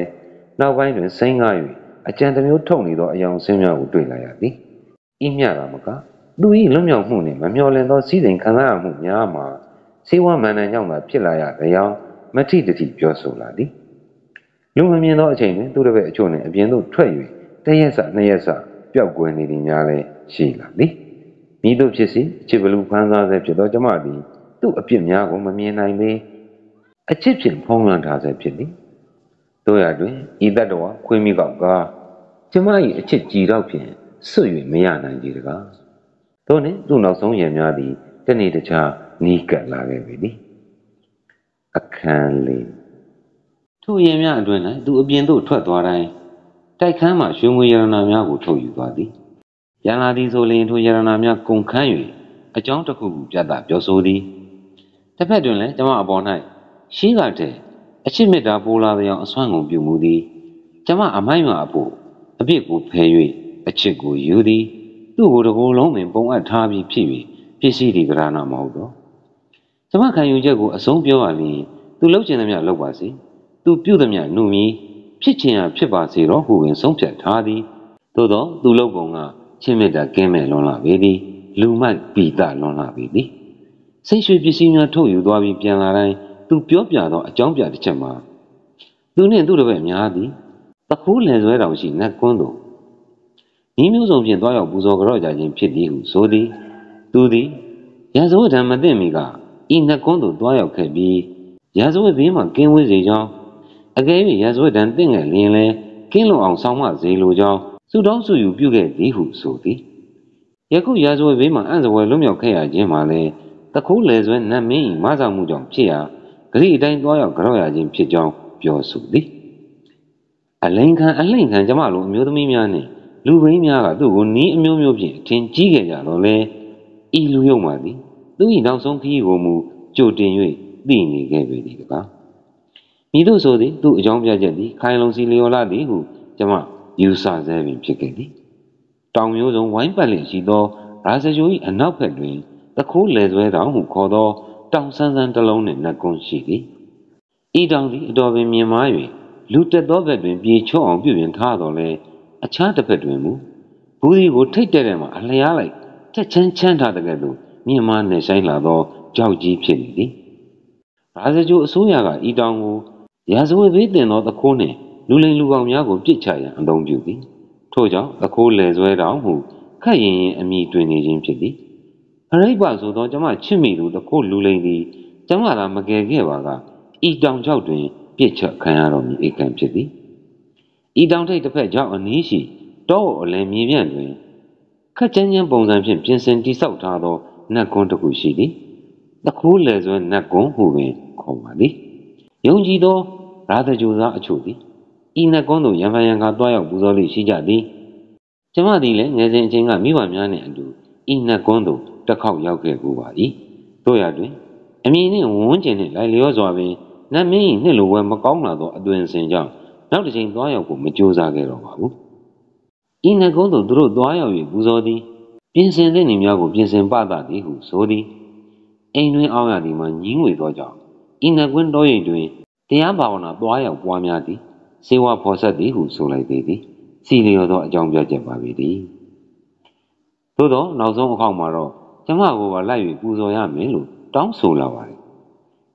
နောက်ပိုင်းတွင်စိမ့်ကား၍အကြံတစ်မျိုးထုတ်နေသောအယောင်ဆင်းများကိုတွေ့လာရသည်ဤမျှတာမကသူ၏လွတ်မြောက်မှုနှင့်မမျှော်လင့်သောစည်းစိမ်ခံစားရမှုများမှာစေဝါမန္တန်ကြောင့်သာဖြစ်လာရကြောင်းမထိတတိပြောဆိုလာသည်လူမမြင်သောအချိန်တွင်သူတစ်ပည့်အချို့နှင့်အပြင်သို့ထွက်၍တရက်စနှစ်ရက်စပျောက်ကွယ်နေသည်များလည်းရှိလာသည်မိတို့ဖြစ်စီချစ်ဘလူဖန်စားဆဲဖြစ်သောကျမသည်သူ့အပြစ်များကိုမမြင်နိုင်သေးအချစ်ဖြင့်ဖုံးလွှမ်းထားဆဲဖြစ်သည်တို့ရတွင်ဤတတ္တဝါခွေးမိကောက်ကားကျမ၏အချစ်ကြည်တော့ဖြင့်ဆွတ်၍မရနိုင်ကြတကားတို့နှင့်သူ့နောက်ဆုံးရည်များသည်တနေ့တခြားနီးကပ်လာခဲ့ပြီအခန်းလေးထိုရည်များအတွင်၌သူအပြင်သို့ထွက်သွားတိုင်းတိုက်ခန်းမှရွှေငွေရတနာများကိုထုတ်ယူသွားသည်ရန်လာသည်ဆိုလျှင်ထိုရတနာများကုန်ခန်း၍အကြောင်းတစ်ခုခုပြသပြောဆိုသည်တစ်ဖက်တွင်လည်းကျမအပေါ်၌ရှိကတဲ့အချစ်မေတ္တာပိုးလာသောအစွမ်းကုန်ပြုမှုသည်ကျမအမိုက်မှအဖို့အပြစ်ကိုဖယ်၍အချစ်ကိုယူသည်သူ့ကိုယ်တကိုယ်လုံးပင်ပုံအပ်ထားပြီးဖြစ်၍ပစ္စည်းဒီကရဏမဟုတ်တော့ကျမခံယူချက်ကိုအဆုံးပြောရလျင်သူလှုပ်ချင်သမျှလှုပ်ပါစေသူပြုသမျှနှုတ်မီဖြစ်ချင်ရာဖြစ်ပါစေတော့ဟုပင်ဆုံးဖြတ်ထားသည်သို့သောသူလှုပ်ပုံကချစ်မေတ္တာကင်းမဲ့လွန်လာပေသည်လူမိုက်ပီတလွန်လာပေသည်စိတ်ရွှေပစ္စည်းများထုတ်ယူသွားပြီးပြန်လာတိုင်းသူပြောပြသောအကြောင်းပြတစ်ချက်မှာသူနှင့်သူ့တစ်ပည့်များသည်တခိုးလည်ဆွဲတောင်ရှိနတ်ကွန်းသို့ဤမျိုးစုံဖြင့်တွားရောက်ပူဇော်ကြော့ကြခြင်းဖြစ်သည်ဟုဆိုသည်သူသည်ရာဇဝတ်ထံမသိမီကဤနတ်ကွန်းသို့တွားရောက်ခဲ့ပြီးရာဇဝတ်ဘေးမှကင်းဝေးစေကြောင်းအကယ်၍ရာဇဝတ်ထံတင့်ငယ်လျင်လဲကင်းလွန်အောင်ဆောင်မစေလိုကြောင်းစုတောင်းစုယူပြုခဲ့သည်ဟုဆိုသည်ယခုရာဇဝတ်ဘေးမှအံ့စပွဲလွတ်မြောက်ခဲ့ရခြင်းမှာလဲတခိုးလည်ဆွဲနတ်မင်း၏မဆောင်မှုကြောင့်ဖြစ်ရာဂရိအတိုင်းတွားရောက်ကြော့ရခြင်းဖြစ်ကြောင်းပြောဆိုသည်အလိန်ခံအလှိန်ခံကျမလိုအမျိုးသမီးများနှင့်လူဘိန်းများကသူ့ကိုနီးအမျိုးမျိုးဖြင့်အထင်ကြီးခဲ့ကြတော့လေဤလူယုံမှသည်သူ၏နောက်ဆုံးခရီးကိုမူကြိုတင်၍သိနေခဲ့ပေသည်တကားမိတို့ဆိုသည်သူ့အကြောင်းပြချက်သည်ခိုင်လုံစီလျော်လာသည်ဟုကျမယူဆဆဲပင်ဖြစ်ခဲ့သည်တောင်မျိုးစုံဝိုင်းပတ်လျက်ရှိသော ရာဇဂို၏အနောက်ဘက်တွင်တခိုးလေဆွဲတောင်ဟုခေါ်သောတောင်ဆန်းဆန်းတစ်လုံးနှင့်နတ်ကွန်းရှိသည်ဤတောင်သည်အတော်ပင်မြင်မာ၍လူတက်သောဘက်တွင်ပြေချော့အောင်ပြုပြင်ထားတော်လဲအခြားတစ်ဖက်တွင်မူဘူးဒီကိုထိတ်တဲ့မှာအလျားလိုက်ချက်ချင်းချမ်းထားတဲ့ကဲ့သို့မြင်မာနေဆိုင်လာသောကြောက်ကြီးဖြစ်နေသည်ရာဇဂိုအစိုးရကဤတောင်ကိုရာဇဝတ်ပေးတင်သောတခိုးနှင့်လူလိမ်လူကောင်များကိုပြစ်ချရန်အသုံးပြုသည်ထို့ကြောင့်တခိုးလေဆွဲတောင်ဟုခတ်ရင်အမိတွင်နေခြင်းဖြစ်သည်အရိပ်ပါဆိုသောကျမချစ်မိသူတခိုးလူလိမ်သည်ကျမသာမကယ်ခဲ့ပါကဤတောင်ကြောက်တွင်ပြစ်ချက်ခံရတော်မူဧကန်ဖြစ်သည်ဤတောင်ထိပ်တစ်ဖက်ကြောင့်အနည်းရှိတောအလယ်မြေပြန့်တွင်ခက်ချမ်းချမ်းပုံစံဖြင့်ပြင်ဆင်တိဆောက်ထားသောနတ်ကွန်းတစ်ခုရှိသည်တခိုးလေဆွဲနတ်ကွန်းဟုပင်ခေါ်ပါသည်ယုံကြည်သောရာဇဂိုသားအချို့သည်ဤနတ်ကွန်းသို့ရံဖန်ရံခါတွားရောက်ပူဇော်လေးရှိကြသည်ကျမသည်လည်းငယ်စဉ်အချိန်ကမိဘများနှင့်အတူဤနတ်ကွန်းသို့တစ်ခေါက်ရောက်ခဲ့ပူပါ၏တို့ရတွင်အမည်နှင့်ဝန်းကျင်နှင့်လိုက်လျောစွာပင်နတ်မင်း၏နှစ်လိုဝဲမကောင်းလာသောအသွင်အစဉ်ကြောင့်နောက်တစ်ချိန်တွားရောက်ဖို့မကြိုးစားခဲ့တော့ပါဘူးဤနတ်ကွန်းသို့သူတို့တွားရောက်၍ပူဇော်သည်ပြင်ဆင်တဲ့နေများကိုပြင်ဆင်ပသသည်ဟုဆိုသည်အိမ်တွင်အောင်ရသည်မှာညင်းငွေသောကြောင့်ဤနတ်ကွန်းတော်ရိပ်တွင်တရားဘာဝနာတွားရောက်ပွားများသည်စေဝါဖော်ဆက်သည်ဟုဆိုလိုက်သေးသည်စီလျော်သောအကြောင်းပြချက်ပါပေသည်သို့သောနောက်ဆုံးအခေါက်မှာတော့ကျမကိုပါလိုက်၍ပူဇော်ရမယ်လို့တောင်းဆိုလာပါတယ်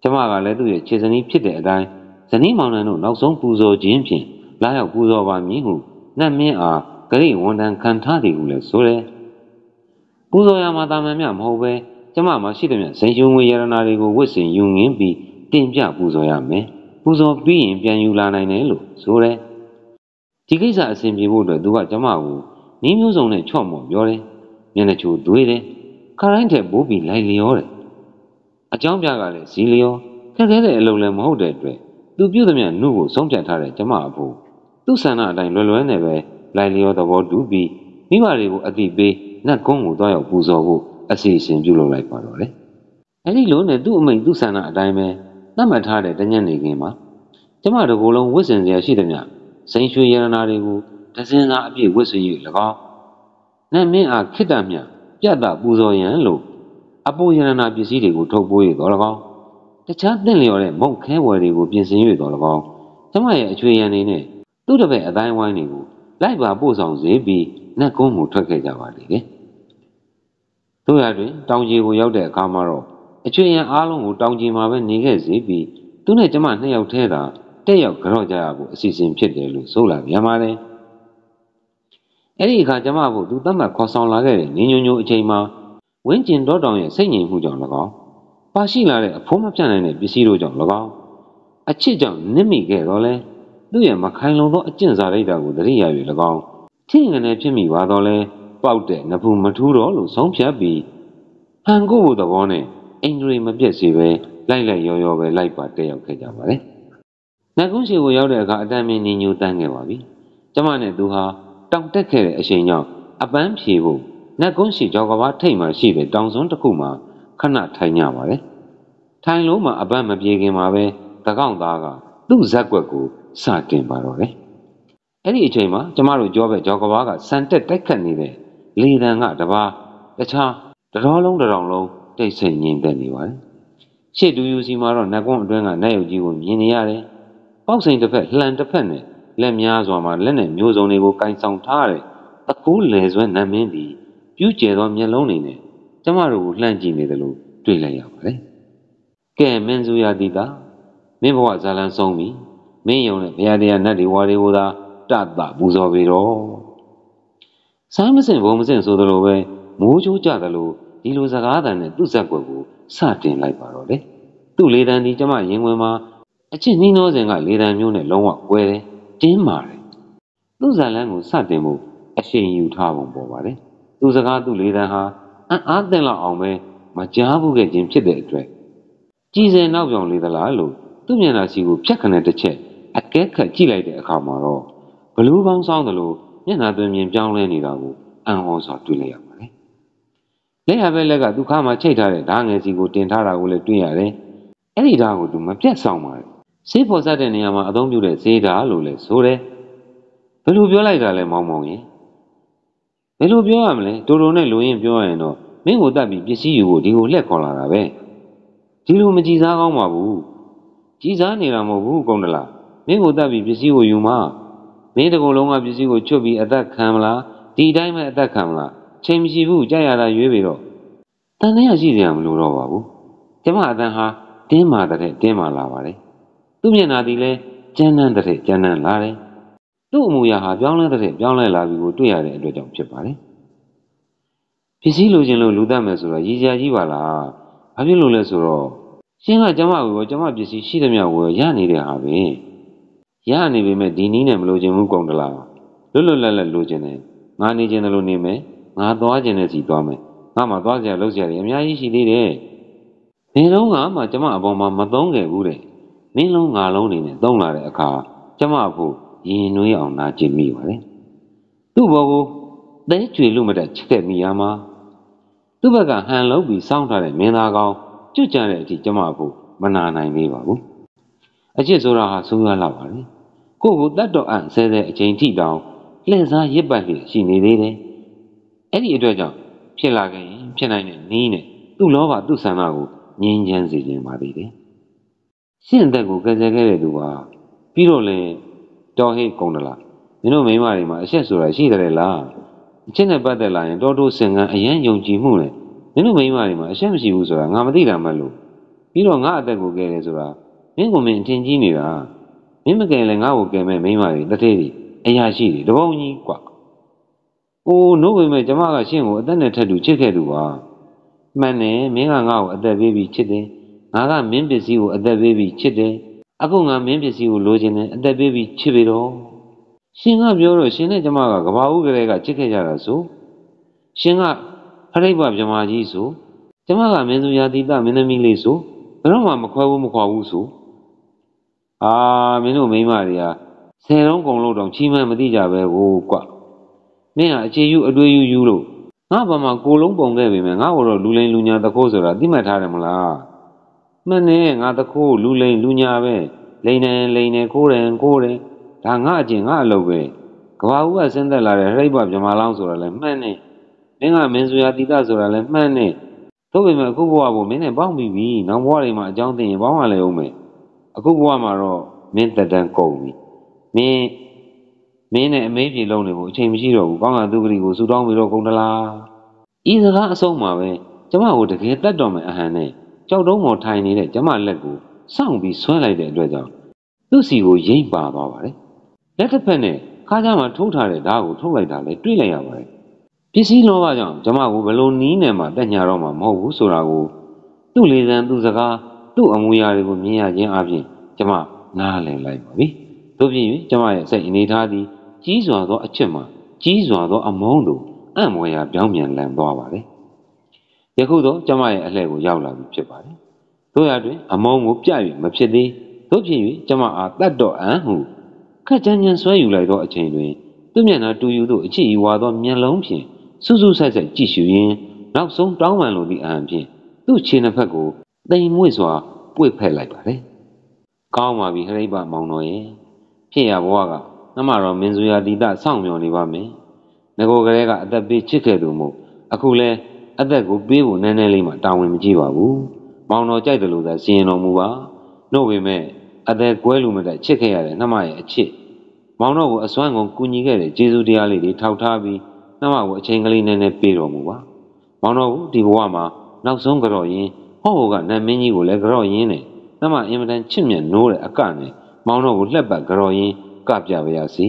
ကျမကလည်းသူ့ရဲ့ခြေစနီးဖြစ်တဲ့အတိုင်းဇနီးမောင်နှံတို့နောက်ဆုံးပူဇော်ခြင်းဖြင့်လာရောက်ပူဇော်ပါမည်ဟုနတ်မင်းအားဂရိဝန်တန်ခံထားသည်ဟုလည်းဆိုတယ်ပူဇော်ရမှာတာမန်မြမဟုတ်ပဲကျမမှာရှိတဲ့မြဇိမ်ရှုံငွေရတနာတွေကိုဝတ်ဆင်ယူငင်းပြီးတင်ပြပူဇော်ရမယ်ပူဇော်ပြီးရင်ပြန်ယူလာနိုင်တယ်လို့ဆိုတယ်ဒီကိစ္စအဆင်ပြေဖို့အတွက်သူကကျမကိုနည်းမျိုးစုံနဲ့ချော့မော့ပြောတယ်မျက်နှာချိုသွေးတယ်ခရိုင်းတဲ့ဘိုးပြီးလိုက်လျောတယ်အကြောင်းပြကလည်းဇီလျောခက်ခဲတဲ့အလုပ်လည်းမဟုတ်တဲ့အတွက်သူပြုသမျှနှုတ်ကိုဆုံးဖြတ်ထားတဲ့ကျမအဖို့သူ့ဆန္ဒအတိုင်းလွယ်လွယ်နဲ့ပဲလိုက်လျောသဘောတူပြီးမိဘတွေကိုအတိပေးနတ်ကုန်းကိုတွားရောက်ပူဇော်ဖို့အစီအစဉ်ပြုလုပ်လိုက်ပါတော့တယ်အဲ့ဒီလိုနဲ့သူ့အမိန့်သူ့ဆန္ဒအတိုင်းပဲသတ်မှတ်ထားတဲ့တညက်နေခင်းမှာကျမတို့ကိုယ်လုံးဝတ်ဆင်စရာရှိသမျှစိန်ရွှေရတနာတွေကိုဒဇင်သာအပြည့်ဝတ်ဆင်၍၎င်းနတ်မင်းအားခိတ္တမြပြတ်တာပူဇော်ရန်လို့အပိုရတနာပစ္စည်းတွေကိုထုတ်ပိုး၍တော်၎င်းတခြားသင့်လျော်တဲ့မုတ်ခဲဝယ်တွေကိုပြင်ဆင်၍တော်၎င်းကျမရဲ့အချွေရန်နေနဲ့သူ့တပည့်အတိုင်းဝိုင်းတွေကိုလိုက်ပါပို့ဆောင်စေပြီးနတ်ကုန်းကိုထွက်ခဲ့ကြပါလေတယ်တို့ရတွင်တောင်ကြီးကိုရောက်တဲ့အခါမှာတော့အချွေရန်အားလုံးကိုတောင်ကြီးမှာပဲနေခဲ့စေပြီးသူနဲ့ကျမနှစ်ယောက်ထဲသာတက်ရောက်ကြော့ကြရဖို့အစီအစဉ်ဖြစ်တယ်လို့ဆိုလာပြန်ပါတယ်အဲ့ဒီအခါကျမဖို့သူသတ်မှတ်ခေါ်ဆောင်လာခဲ့တဲ့နင်းညိုညိုအချိန်မှာဝင်းကျင်တော်တောင်ရဲ့စိတ်ငြိမ်မှုကြောင့်၎င်းပါရှိလာတဲ့အဖိုးမပြတ်နိုင်တဲ့ပစ္စည်းတို့ကြောင့်၎င်းအချစ်ကြောင့်နစ်မိခဲ့တော့လဲသူ့ရဲ့မခိုင်လုံသောအကျင့်စာရိတ္တကိုသတိရ၍၎င်းထင်ငနေဖြစ်မိပါတော့လဲပေါက်တဲ့နဖူမထူးတော့လို့ဆုံးဖြတ်ပြီးဟန်ကိုဖို့သဘောနဲ့အိန္ဒြေမပြတ်စေပဲလိုက်လိုက်ရောရောပဲလိုက်ပါတက်ရောက်ခဲ့ကြပါလေနတ်ကုန်းရှိကိုရောက်တဲ့အခါအတန်မင်းနေညိုတန်းခဲ့ပါပြီကျမနဲ့သူဟာတောင်တက်ခဲ့တဲ့အချိန်ကြောင့်အပန်းဖြေဖို့နတ်ကုန်းရှိကြောက်ကဘာထိတ်မှရှိတဲ့တောင်စွန်းတစ်ခုမှာခဏထိုင်ကြပါလေထိုင်လို့မှအပန်းမပြေခင်မှာပဲတကောက်သားကသူ့ဇက်ွက်ကိုစတင်ပါတော့တယ်အဲ့ဒီအချိန်မှာကျမတို့ကြောဘက်ကြောက်ကဘာကစံတက်တိုက်ခတ်နေတဲ့လေတံကတပါတခြားတတော်လုံးတိတ်ဆိတ်ငြိမ်သက်နေပါတယ်ရှေ့တူယူစီမှာတော့နတ်ကွန်းအတွင်းကနတ်ရုပ်ကြီးကိုမြင်နေရတယ်ပေါက်စိန်တစ်ဖက်လှန်တစ်ဖက်နဲ့လက်များစွာမှာလက်နဲ့မျိုးစုံတွေကိုကင်ဆောင်ထားတဲ့တကူးလေဆွဲနတ်မင်းဒီပြူးကျဲသောမျက်လုံးတွေနဲ့ကျမတို့ကိုလှမ်းကြည့်နေတယ်လို့တွေ့လိုက်ရပါတယ်ကဲမင်းစုရသည်သာမင်းဘဝဇာလန်းဆုံးပြီမင်းယုံနဲ့ဘုရားတရားနတ်တွေဝါတွေကိုသာတတပူဇော်ပေတော့ဆိုင်မစင်ဘုံမစင်ဆိုသလိုပဲမိုးချိုးကြသလိုဒီလိုစကားသံနဲ့သူ့ဇက်ွက်ကိုစတင်လိုက်ပါတော့တယ်သူ့လေတံဒီကျမရင်ဝင်မှာအချစ်နှီးနှောစဉ်ကလေတံမျိုးနဲ့လုံးဝကွဲတယ်တင်းမာတယ်သူ့ဇာလန်းကိုစတင်မှုအရှိန်ယူထားပုံပေါ်ပါတယ်သူစကားသူ့လေတံဟာအားသင့်လောက်အောင်ပဲမကြားဘူးခဲ့ခြင်းဖြစ်တဲ့အတွက်ကြည်စင်နောက်ပြောင်လေသလားလို့သူ့မျက်နှာစီကိုဖြတ်ခနဲ့တစ်ချက်အကဲခတ်ကြည့်လိုက်တဲ့အခါမှာတော့ဘလူးပေါင်းဆောင်သလိုမျက်နှာသွင်းမြင်ပြောင်းလဲနေတာကိုအံ့ဩစွာတွေ့လိုက်ရပါတယ်လက်ရဘက်လက်ကသူ့ခါမှာချိတ်ထားတဲ့ဓာငယ်စီကိုတင်ထားတာကိုလည်းတွေ့ရတယ်အဲ့ဒီဓာကိုသူမပြတ်ဆောင်ပါဘူးဆေးဖော်ဆက်တဲ့နေရာမှာအသုံးပြုတဲ့ဆေးဓာလို့လည်းဆိုတယ်ဘယ်လိုပြောလိုက်တာလဲမောင်မောင်ရင် ဘယ်လိုပြောရမလဲတိုးတိုးနဲ့လိုရင်းပြောရင်တော့မင်းကိုတတ်ပြီးပစ္စည်းယူဖို့ဒီကိုလှက်ခေါ်လာတာပဲဒီလိုမကြည်စားကောင်းပါဘူးကြည်စားနေတာမဟုတ်ဘူးကုန်တလားမင်းကိုတတ်ပြီးပစ္စည်းကိုယူမှာမင်းတကူလုံးကပစ္စည်းကိုချွတ်ပြီးအသက်ခံမလားဒီတိုင်းပဲအသက်ခံမလားချိန်မရှိဘူးကြက်ရတာရွေးပြီးတော့တန်တရားရှိစရာမလိုတော့ပါဘူးကျမအတန်ဟာတင်းမာတဲ့တင်းမာလာပါတယ်သူ့မျက်နှာသည်လည်းကျန်းတဲ့ကျန်းလာတယ်သူ့အမူအရာဟာပြောင်းလဲတဲ့ပြောင်းလဲလာပြီးကိုတွေ့ရတဲ့အတွက်ကြောင့်ဖြစ်ပါတယ်ပစ္စည်းလိုချင်လို့လူတတ်မယ်ဆိုတော့ရည်စရာကြီးပါလားဘာဖြစ်လို့လဲဆိုတော့ရှင်ကကျမကိုကျမပစ္စည်းရှိသမျှကိုရနေတဲ့ဟာပဲရနေပေမဲ့ဒီနည်းနဲ့မလိုချင်ဘူးကုန်တလားလွတ်လွတ်လပ်လပ်လိုချင်တယ်ငါနေချင်တယ်လို့နေမယ်ငါသွားချင်တဲ့စီသွားမယ်ငါမှသွားစရာလုပ်စရာတွေအများကြီးရှိသေးတယ်ဘယ်တော့မှကျမအပေါ်မှာမသုံးခဲ့ဘူးတဲ့မင်းလုံးငါလုံးနေနဲ့သုံးလာတဲ့အခါကျမအဖို့ရင်နွေးအောင်နာကျင်မိပါတယ်သူ့ဘောကိုသဲကျွေလို့မတတ်ချစ်တဲ့မိယာမှာသူ့ဘက်ကဟန်လုံးပြီးစောင်းထားတဲ့မင်းသားကောင်းကျွတ်ကြတဲ့အထိကျမအဖို့မနာနိုင်သေးပါဘူးအချစ်ဆိုတာဟာဆိုးရွားလာပါတယ်ကိုကိုတတ်တော်အံ့ဆဲတဲ့အချိန်ထိတောင်လှည့်စားရစ်ပတ်လျက်ရှိနေသေးတယ်အဲ့ဒီအတွက်ကြောင့်ဖြစ်လာခဲ့ရင်ဖြစ်နိုင်တဲ့နီးနဲ့သူ့လောဘသူ့ဆန္ဒကိုငြင်းချမ်းစေခြင်းပါသေးတယ်ရှင့်အသက်ကိုကယ်ဆယ်ခဲ့တဲ့သူပါပြီးတော့လေတော်ဟိတ်ကုန်တလားမင်းတို့မိန်းမတွေမှာအဆက်ဆိုတာရှိတယ်လားအချက်နဲ့ပတ်သက်လာရင်တော်တိုးစင်ကန်းအရန်ယုံကြည်မှုနဲ့မင်းတို့မိန်းမတွေမှာအဆက်မရှိဘူးဆိုတာငါမသိတာမှလို့ပြီးတော့ငါအသက်ကိုကယ်တယ်ဆိုတာမင်းကိုမင်းအထင်ကြီးနေတာမင်းမကယ်လည်းငါ့ကိုကယ်မဲ့မိန်းမတွေတထေးတွေအရာရှိတွေတပေါင်းကြီးကွာအိုးနို့ပေမဲ့ကျမကရှင့်ကိုအသက်နဲ့ထက်တူချစ်ခဲ့သူပါမှန်တယ်မင်းကငါ့ကိုအသက်ပေးပြီးချစ်တယ်ငါကမင်းပစ္စည်းကိုအသက်ပေးပြီးချစ်တယ်အခုငါမင်းပစ္စည်းကိုလိုချင်တယ်အသက်ပေးပြီးချစ်ပြီတော့ရှင်ကပြောတော့ရှင်နဲ့ကျမကကဘာဦးကလေးကချစ်ခဲ့ကြတာဆိုရှင်ကဟရိတ်ဘဗြမာကြီးဆိုကျမကမင်းသူရာတိတမင်းသမီးလေးဆိုဘယ်တော့မှမခွဲဘူးမခွာဘူးဆိုမင်းတို့မိန်းမတွေက10လုံးကုန်လို့တောင်ချီးမှန်းမသိကြပဲကိုကွမင်းကအခြေယူအတွေ့ယူလို့ငါဘာမှကိုလုံးပုံခဲ့ပေမဲ့ငါ့ကိုတော့လူလိန်လူညာတခိုးဆိုတာသိမှတ်ထားတယ်မလားမှန်နဲ့ငါတခိုးလူလိန်လူညာပဲလိန်နေခိုးတယ်ဒါငါအကျင့်ငါအလုပ်ပဲကဘာဦးကဆင်းသက်လာတဲ့ဟရိတ်ဘဗြမာလောင်းဆိုတာလည်းမှန်နဲ့မင်းကမင်းစုရာတိတဆိုတာလည်းမှန်နဲ့သို့ပေမဲ့အခုဘဝကိုမင်းနဲ့ပေါင်းပြီးပြီနောက်ဘဝတွေမှာအကြောင်းသိရင်ပေါင်းရလေဦးမယ်အခုဘဝမှာတော့မင်းတက်တန်းကုန်ပြီမင်းနဲ့အမေးပြေလုံးနေဖို့အချိန်မရှိတော့ဘူးကောင်းကံသူကလေးကိုဆူတောင်းပြီးတော့ကုန်တလားဤစကားအဆုံးမှာပဲကျမကိုတကယ်တတ်တော်မယ်အဟန်နဲ့ကြောက်တုံးမော်ထိုင်နေတဲ့ကျမလက်ကိုစောင့်ပြီးဆွဲလိုက်တဲ့အတွက်ကြောင့်သူ့စီကိုရိမ့်ပါသွားပါတယ်လက်တစ်ဖက်နဲ့ခါးကြမှာထိုးထားတဲ့ဓာတ်ကိုထုတ်လိုက်တာလည်းတွေးလိုက်ရပါတယ်ပစ္စည်းလောဘကြောင့်ကျမကိုဘယ်လိုနီးနဲ့မှတက်ညာတော့မှာမဟုတ်ဘူးဆိုတာကိုသူ့လေဆံသူ့စကားသူ့အမူအရာတွေကိုမြင်ရခြင်းအပြင်ကျမနားလည်လိုက်ပါပြီတို့ဖြစ်၍ကျမရဲ့စိတ်အနေထားသည်ကြီးစွာသောအချစ်မှကြီးစွာသောအမုန်းတို့အံ့မွေရာပြောင်းပြန်လည်သွားပါတယ်ယခုတော့ကျမရဲ့အလှည့်ကိုရောက်လာပြီဖြစ်ပါတယ်တို့ရတွင်အမုန်းကိုပြ၍မဖြစ်သေးတို့ဖြစ်၍ကျမအားတတ်တော်အံ့ဟုခက်ချမ်းဆွဲယူလိုက်သောအချိန်တွင်သူ့မျက်နှာတူယူသောအချစ်ဤဝါသောမျက်လုံးဖြင့်စူးစူးဆိုင်ဆိုင်ကြည့်ရှုရင်းနောက်ဆုံးတောင်းပန်လိုသည့်အဟန်ဖြင့်သူ့ခြေနှစ်ဖက်ကိုတိမ်မွေ့စွာပွေ့ဖက်လိုက်ပါတယ်ကောင်းပါပြီဟရိတ်ဘမောင်တော်ရဲ့ဖြစ်ရဘဝကနမတော်မင်းစုရာတိတစောင့်မျှော်နေပါမယ်ငကိုကလေးကအသက်ပေးချစ်ခဲ့သူမို့အခုလဲအသက်ကိုပေးဖို့နည်းနည်းလေးမှတာဝန်မကြီးပါဘူးမောင်တော်ကြိုက်တယ်လို့သာစီရင်တော်မူပါနှုတ်ပေမဲ့အသက်ကွဲလူမတတ်ချစ်ခဲ့ရတဲ့နှမရဲ့အချစ်မောင်တော်ကိုအစွမ်းကုန်ကူညီခဲ့တဲ့ကျေးဇူးတရားလေးတွေထောက်ထားပြီးနှမကိုအချိန်ကလေးနည်းနည်းပေးတော်မူပါမောင်တော်ကိုဒီဘဝမှာနောက်ဆုံးကြော့ရင်းဟောကနတ်မင်းကြီးကိုလည်းကြော့ရင်းနဲ့နှမအင်မတန်ချစ်မြတ်နိုးတဲ့အကနဲ့မောင်တော်ကိုလှက်ပတ်ကြော့ရင်းကပြပါရစေ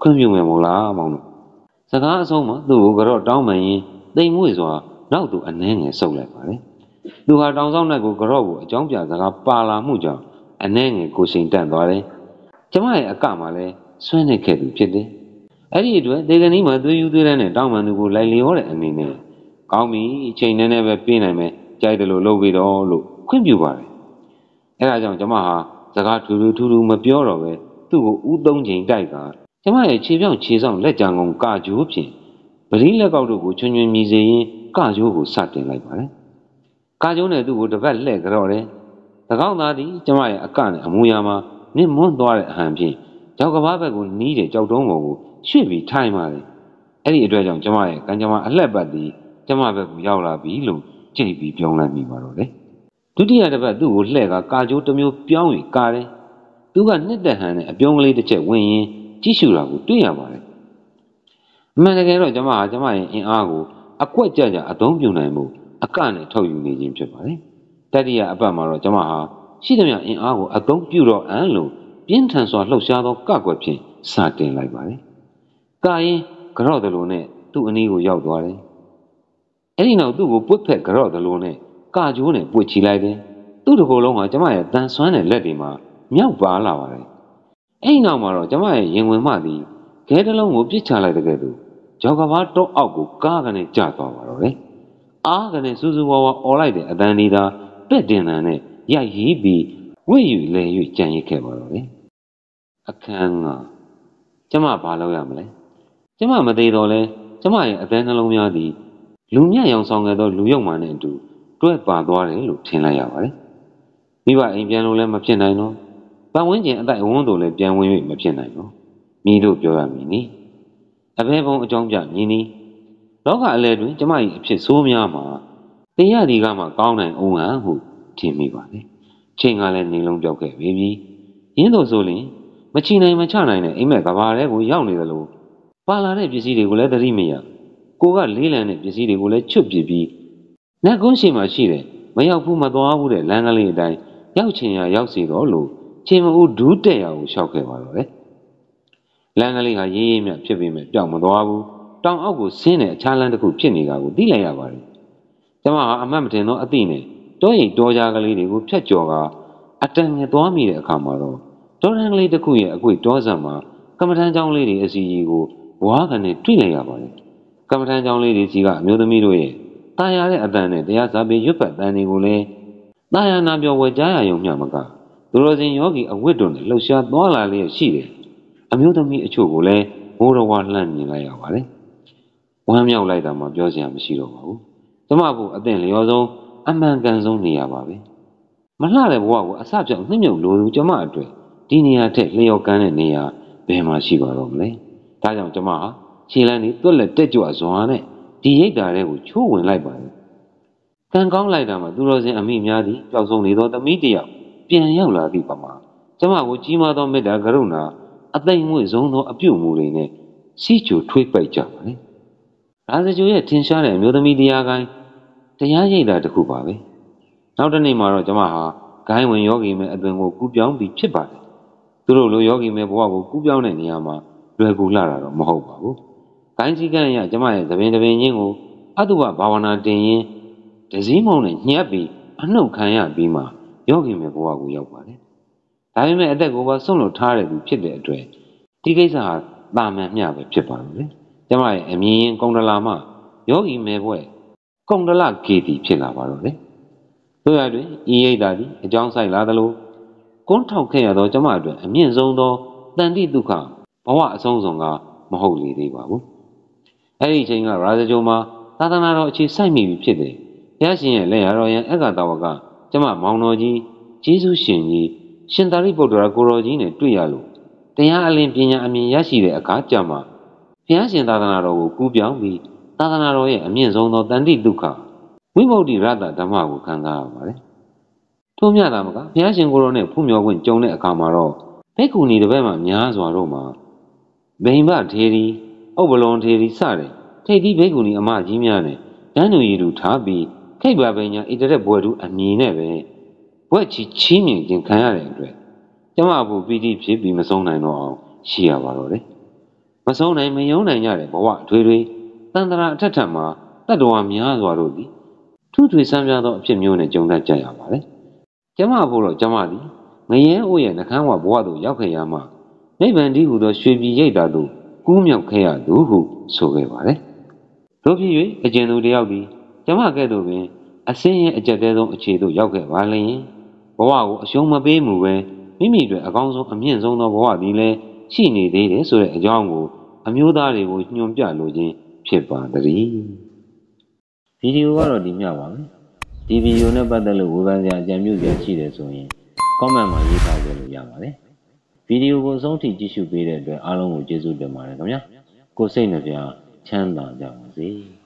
ခွင့်ပြုမယ်မို့လားမောင်တော်စကားအဆုံးမှာသူ့ကိုကြော့တောင်းပန်ရင်းတိမ်မွေ့စွာနောက်သူအနှဲငယ်ဆုပ်လိုက်ပါတယ်သူဟာတောင်ဆောင်နဲ့ကိုကြော့ကိုအကြောင်းပြစကားပါလာမှုကြောင့်အနှဲငယ်ကိုချိန်တန့်သွားတယ်ကျမရဲ့အကမှာလည်းဆွဲနေခဲ့သူဖြစ်တယ်အဲ့ဒီအတွက်ဒေဂနီးမှာသွေးယူသွေးတန်းနဲ့တောင်းပန်သူကိုလိုက်လျောတဲ့အနေနဲ့ကောင်းပြီအချိန်နည်းနည်းပဲပြေးနိုင်မယ်ကြိုက်တယ်လို့လုပ်ပြီးတော့လို့ခွင့်ပြုပါတယ်အဲ့ဒါကြောင့်ကျမဟာစကားထူထူမပြောတော့ပဲသူ့ကိုဥသုံးချိန်တိုက်ကကျမရဲ့ခြေပြောင်းခြေဆောင်လက်ကြံကုန်ကာကြိုးဖြင့်ပရိလက်ကောက်တို့ကိုချွန်းချွန်းမြည်စေရင်ကာကြိုးကိုစတင်လိုက်ပါတယ်ကာကြိုးနဲ့သူ့ကိုတစ်ပတ်လှည့်ကြော့တယ်၎င်းသားသည်ကျမရဲ့အကနဲ့အမူအရာမှာနစ်မွန်းသွားတဲ့အဟန်ဖြင့်ကြောက်ကဘာဘက်ကိုနီးတဲ့ကြောက်တုံးပေါ်ကိုရွှေ့ပြီးထိုင်ပါတယ် အဲ့ဒီအတွက်ကြောင့်ကျမရဲ့ကံကြမ္မာအလှက်ပတ်သည်ကျမဘက်ကိုရောက်လာပြီလို့ကြိတ်ပြီးပြောင်းလိုက်မိပါတော့လေဒုတိယတစ်ပတ်သူ့ကိုလှဲ့ကကာကြိုးတစ်မျိုးပြောင်း၍ကာတယ်သူကနှစ်သက်ဟန်နဲ့အပြုံးကလေးတစ်ချက်ဝင်ရင်ကြည့်ရှုတာကိုတွေ့ရပါတယ်အမှန်တကယ်တော့ကျမဟာကျမရဲ့အင်အားကိုအကွက်ကြကြအသုံးပြုနိုင်မှုအကနဲ့ထုတ်ယူနေခြင်းဖြစ်ပါတယ်တတိယအပတ်မှာတော့ကျမဟာရှိသမျှအင်အားကိုအသုံးပြုတော့အံလို့ပြင်းထန်စွာလှုပ်ရှားသောကကွက်ဖြင့်စတင်လိုက်ပါတယ်ကာရင်ကြော့တယ်လို့နဲ့သူ့အနီးကိုရောက်သွားတယ်အဲ့ဒီနောက်သူ့ကိုပွတ်ဖက်ကြော့တယ်လို့နဲ့ကာကြိုးနဲ့ပွတ်ချီလိုက်တယ်သူ့တစ်ကိုယ်လုံးကကျမရဲ့တန်ဆွမ်းတဲ့လက်တွေမှာမြောက်ပါလာပါတယ်အဲ့ဒီနောက်မှာတော့ကျမရဲ့ရင်ဝင်မှသည်ခဲတစ်လုံးကိုပြစ်ချလိုက်တဲ့ကဲ့သို့ကြောက်ကဘာတော့အောက်ကိုကားကနေကျသွားပါတော့တယ်အားကနေစူးစူးဝါးဝါအော်လိုက်တဲ့အတန်းဒီသာတွက်တင်တန်နဲ့ရိုက်ရီးပြီးဝိယူလဲ၍ကြံရစ်ခဲ့ပါတော့တယ်အခန်းကကျမဘာလုပ်ရမလဲကျမမသေးတော့လဲကျမရဲ့အသည်းနှလုံးများသည်လူမြတ်ရောင်ဆောင်ခဲ့သောလူယုံမှနဲ့အတူတွဲပါသွားတယ်လို့ထင်လိုက်ရပါတယ်မိဘအိမ်ပြန်လို့လည်းမဖြစ်နိုင်တော့ပတ်ဝန်းကျင်အတိုက်အဝန်းတို့လည်းပြန်ဝင်၍မဖြစ်နိုင်တော့မိတို့ပြောရမည်နီအဘဲဘုံအကြောင်းပြမြင်နီလောကအလဲတွင်ကျမ၏အဖြစ်ဆိုးများမှာတင်ရသည်ကမှကောင်းနိုင်အောင်ဟန်ဟုထင်မိပါတယ်ချိန်ကလည်းနေလုံးပြောက်ခဲ့ပြီရင်းတို့ဆိုရင်မချီနိုင်မချနိုင်တဲ့အိမ်မက်ကဘာထဲကိုရောက်နေသလိုပါလာတဲ့ပစ္စည်းတွေကိုလည်းသတိမရကိုကလေးလံတဲ့ပစ္စည်းတွေကိုလည်းချွတ်ပစ်ပြီးနတ်ကုန်းရှိမှရှိတယ်မရောက်ဘူးမသွားဘူးတဲ့လမ်းကလေးအတိုင်းရောက်ချင်ရရောက်စီတော့လို့ချိန်မဦးဒူးတက်ရကိုရှောက်ခဲ့ပါတော့တယ်လမ်းကလေးဟာရေးရေးမြဖြစ်ပေမဲ့ပျောက်မသွားဘူးတောင်အောက်ကိုဆင်းတဲ့အခြားလမ်းတစ်ခုဖြစ်နေတာကိုသိလိုက်ရပါတယ်ကျမဟာအမှတ်မတင်သောအသည့်နဲ့တောရိပ်တောကြားကလေးတွေကိုဖြတ်ကျော်ကအတန်ငယ်သွားမိတဲ့အခါမှာတော့တောတန်းကလေးတစ်ခုရဲ့အကွေ့တောဆက်မှာကမ္မထမ်းကျောင်းလေးတွေအစီအီကိုဝါးကနေတွေ့လိုက်ရပါတယ်ကမ္မထမ်းကျောင်းလေးတွေစီကအမျိုးသမီးတို့ရဲ့တာယာတဲ့အတန်နဲ့တရားစာပေရွတ်ပတ်တန်တွေကိုလည်းတာယာနာပြောဝဲကြားရယုံမျှမကသူတော်စင်ယောဂီအဝတ်တို့နဲ့လှုပ်ရှားသွားလာလျက်ရှိတယ်အမျိုးသမီးအချို့ကိုလည်းဘိုးတော်ဝါလှမ်းမြင်လိုက်ရပါတယ်ဝမ်းမြောက်လိုက်တာမှပြောစရာမရှိတော့ပါဘူးကျမဖို့အသင့်လျော်ဆုံးအမှန်ကန်ဆုံးနေရပါပဲမလှတဲ့ဘဝကိုအစပြောင်နှိမ့်မြုပ်လို့ကျမအတွက်ဒီနေရာထက်လျော်ကန်းတဲ့နေရာဘယ်မှာရှိပါတော့မလဲဒါကြောင့်ကျမဟာခြေလမ်းလေးတွက်လက်တက်ကြွစွာနဲ့ဒီရိတ်တာတွေကိုချိုးဝင်လိုက်ပါတယ်ကံကောင်းလိုက်တာမှသူတော်စင်အမိများသည်ပျောက်ဆုံးနေသောသမီးတစ်ယောက်ပြန်ရောက်လာသည့်ပမာကျမကိုကြီးမားသောမေတ္တာကရုဏာအသိမ့်မွေ့ဆုံးသောအပြုအမူတွေနဲ့စီချိုထွေးပိုက်ကြပါလေရာဇဂိုရဲ့ထင်ရှားတဲ့အမျိုးသမီးတရားကိုင်းတရားရိပ်တာတစ်ခုပါပဲနောက်တစ်နေ့မှာတော့ကျမဟာဂိုင်းဝင်ယောဂီမဲအသွင်ကိုကူးပြောင်းပြီးဖြစ်ပါတယ်သူတို့လိုယောဂီမဲဘဝကိုကူးပြောင်းတဲ့နေရာမှာလွယ်ကူလာတာတော့မဟုတ်ပါဘူးဂိုင်းစည်းကမ်းအရကျမရဲ့သပင်ချင်းကိုအတုပဘာဝနာတင်ရင်ဒစည်းမုံနဲ့ညှပ်ပြီးအနှုတ်ခံရပြီးမှယောဂီမဲဘဝကိုရောက်ပါတယ်ဒါပေမဲ့အသက်ကိုပါဆုံးလို့ထားတဲ့သူဖြစ်တဲ့အတွက်ဒီကိစ္စဟာတာမန်မျှပဲဖြစ်ပါလို့လေကျမရဲ့အမြင်ရင်ကုံဒလာမှယောဂီမဲဘွဲကုံဒလဂေတီဖြစ်လာပါတော့လေတို့ရတွင်ဤရိတ်တာသည်အကြောင်းဆိုင်လာသလိုကွန်းထောက်ခဲ့ရသောကျမအတွက်အမြင့်ဆုံးသောတန်တိဒုက္ခဘဝအဆုံးစွန်ကမဟုတ်လေသေးပါဘူးအဲ့ဒီအချိန်ကရာဇဂိုမှာသာသနာတော်အခြေစိုက်မိပြီဖြစ်တယ်ဘုရားရှင်ရဲ့လက်ရတော်ရန်အက္ခတာဝကကျမမောင်တော်ကြီးကျေးဇူးရှင်ကြီးရှင်သာရိပုတ္တရာကိုတော်ကြီးနဲ့တွေ့ရလို့တရားအလင်းပညာအမြင်ရရှိတဲ့အခါကျမှဘုရားရှင်သာသနာတော်ကိုကူးပြောင်းပြီးသာသနာတော်ရဲ့အမြင့်ဆုံးသောတန်တိဒုက္ခဝိမု ക്തി ရတ္တဓမ္မကိုခံစားရပါတယ်ထို့မြတာမကဘုရားရှင်ကိုတော်နဲ့ဖူးမြော်ခွင့်ကြုံတဲ့အခါမှာတော့ဘိက္ခုနီတစ်ပတ်မှများစွာတို့မှာဗိမ္မထေရီဥပ္ပလွန်ထေရီစတဲ့ထိပ်သီးဘိက္ခုနီအမကြီးများနဲ့တန်းတူရည်တူထားပြီးခိဗ္ဗပညာဣတရက်ဘွယ်သူအမည်နဲ့ပဲဘွက်ချီချီးမြှင့်ခြင်းခံရတဲ့အတွက်ကျမအဖို့ပီတိဖြစ်ပြီးမဆုံးနိုင်တော့အောင်ရှိရပါတော့တယ်မဆုံးနိုင်မယုံနိုင်ကြတဲ့ဘဝအထွေထွေတန်တရာအထက်ထပ်မှာတတ္တဝါများစွာတို့သည်ထူးထွေဆန်းပြသောအဖြစ်မျိုးနဲ့ကြုံတတ်ကြရပါတယ်ကျမအဖို့တော့ကျမသည်ငရဲအိုးရဲ့နှကန်းဝဘဝသို့ရောက်ခဲ့ရမှနိဗ္ဗာန်တည်းဟူသောရွှေပြည်ရိပ်သာသို့ကူးမြောက်ခဲ့ရသူဟုဆိုခဲ့ပါတယ်တို့ဖြစ်၍အကျဉ်သူတယောက်သည်ကျမကဲ့သို့ပင်အစင်းရဲ့အကြက်တဲဆုံးအခြေသို့ရောက်ခဲ့ပါလျင်ဘဝကိုအရှုံးမပေးမှုပဲမိမိတို့အကောင်းဆုံးအမြင့်ဆုံးသောဘဝသည်လည်းရှိနေသေးတယ်ဆိုတဲ့အကြောင်းကိုအမျိုးသားတွေကိုညွှန်ပြလိုခြင်းဖြစ်ပါတည်းဗီဒီယိုကတော့ဒီမျှပါမယ်ဒီဗီဒီယိုနဲ့ပတ်သက်လို့ဝေဖန်စရာအကြံပြုစရာရှိတယ်ဆိုရင် comment မှာရေးထားကြလို့ရပါတယ်ဗီဒီယိုကိုအဆုံးထိကြည့်ရှုပေးတဲ့အတွက်အားလုံးကိုကျေးဇူးတင်ပါတယ်ခင်ဗျာကိုစိတ်နှပြ ချမ်းသာကြပါစေ။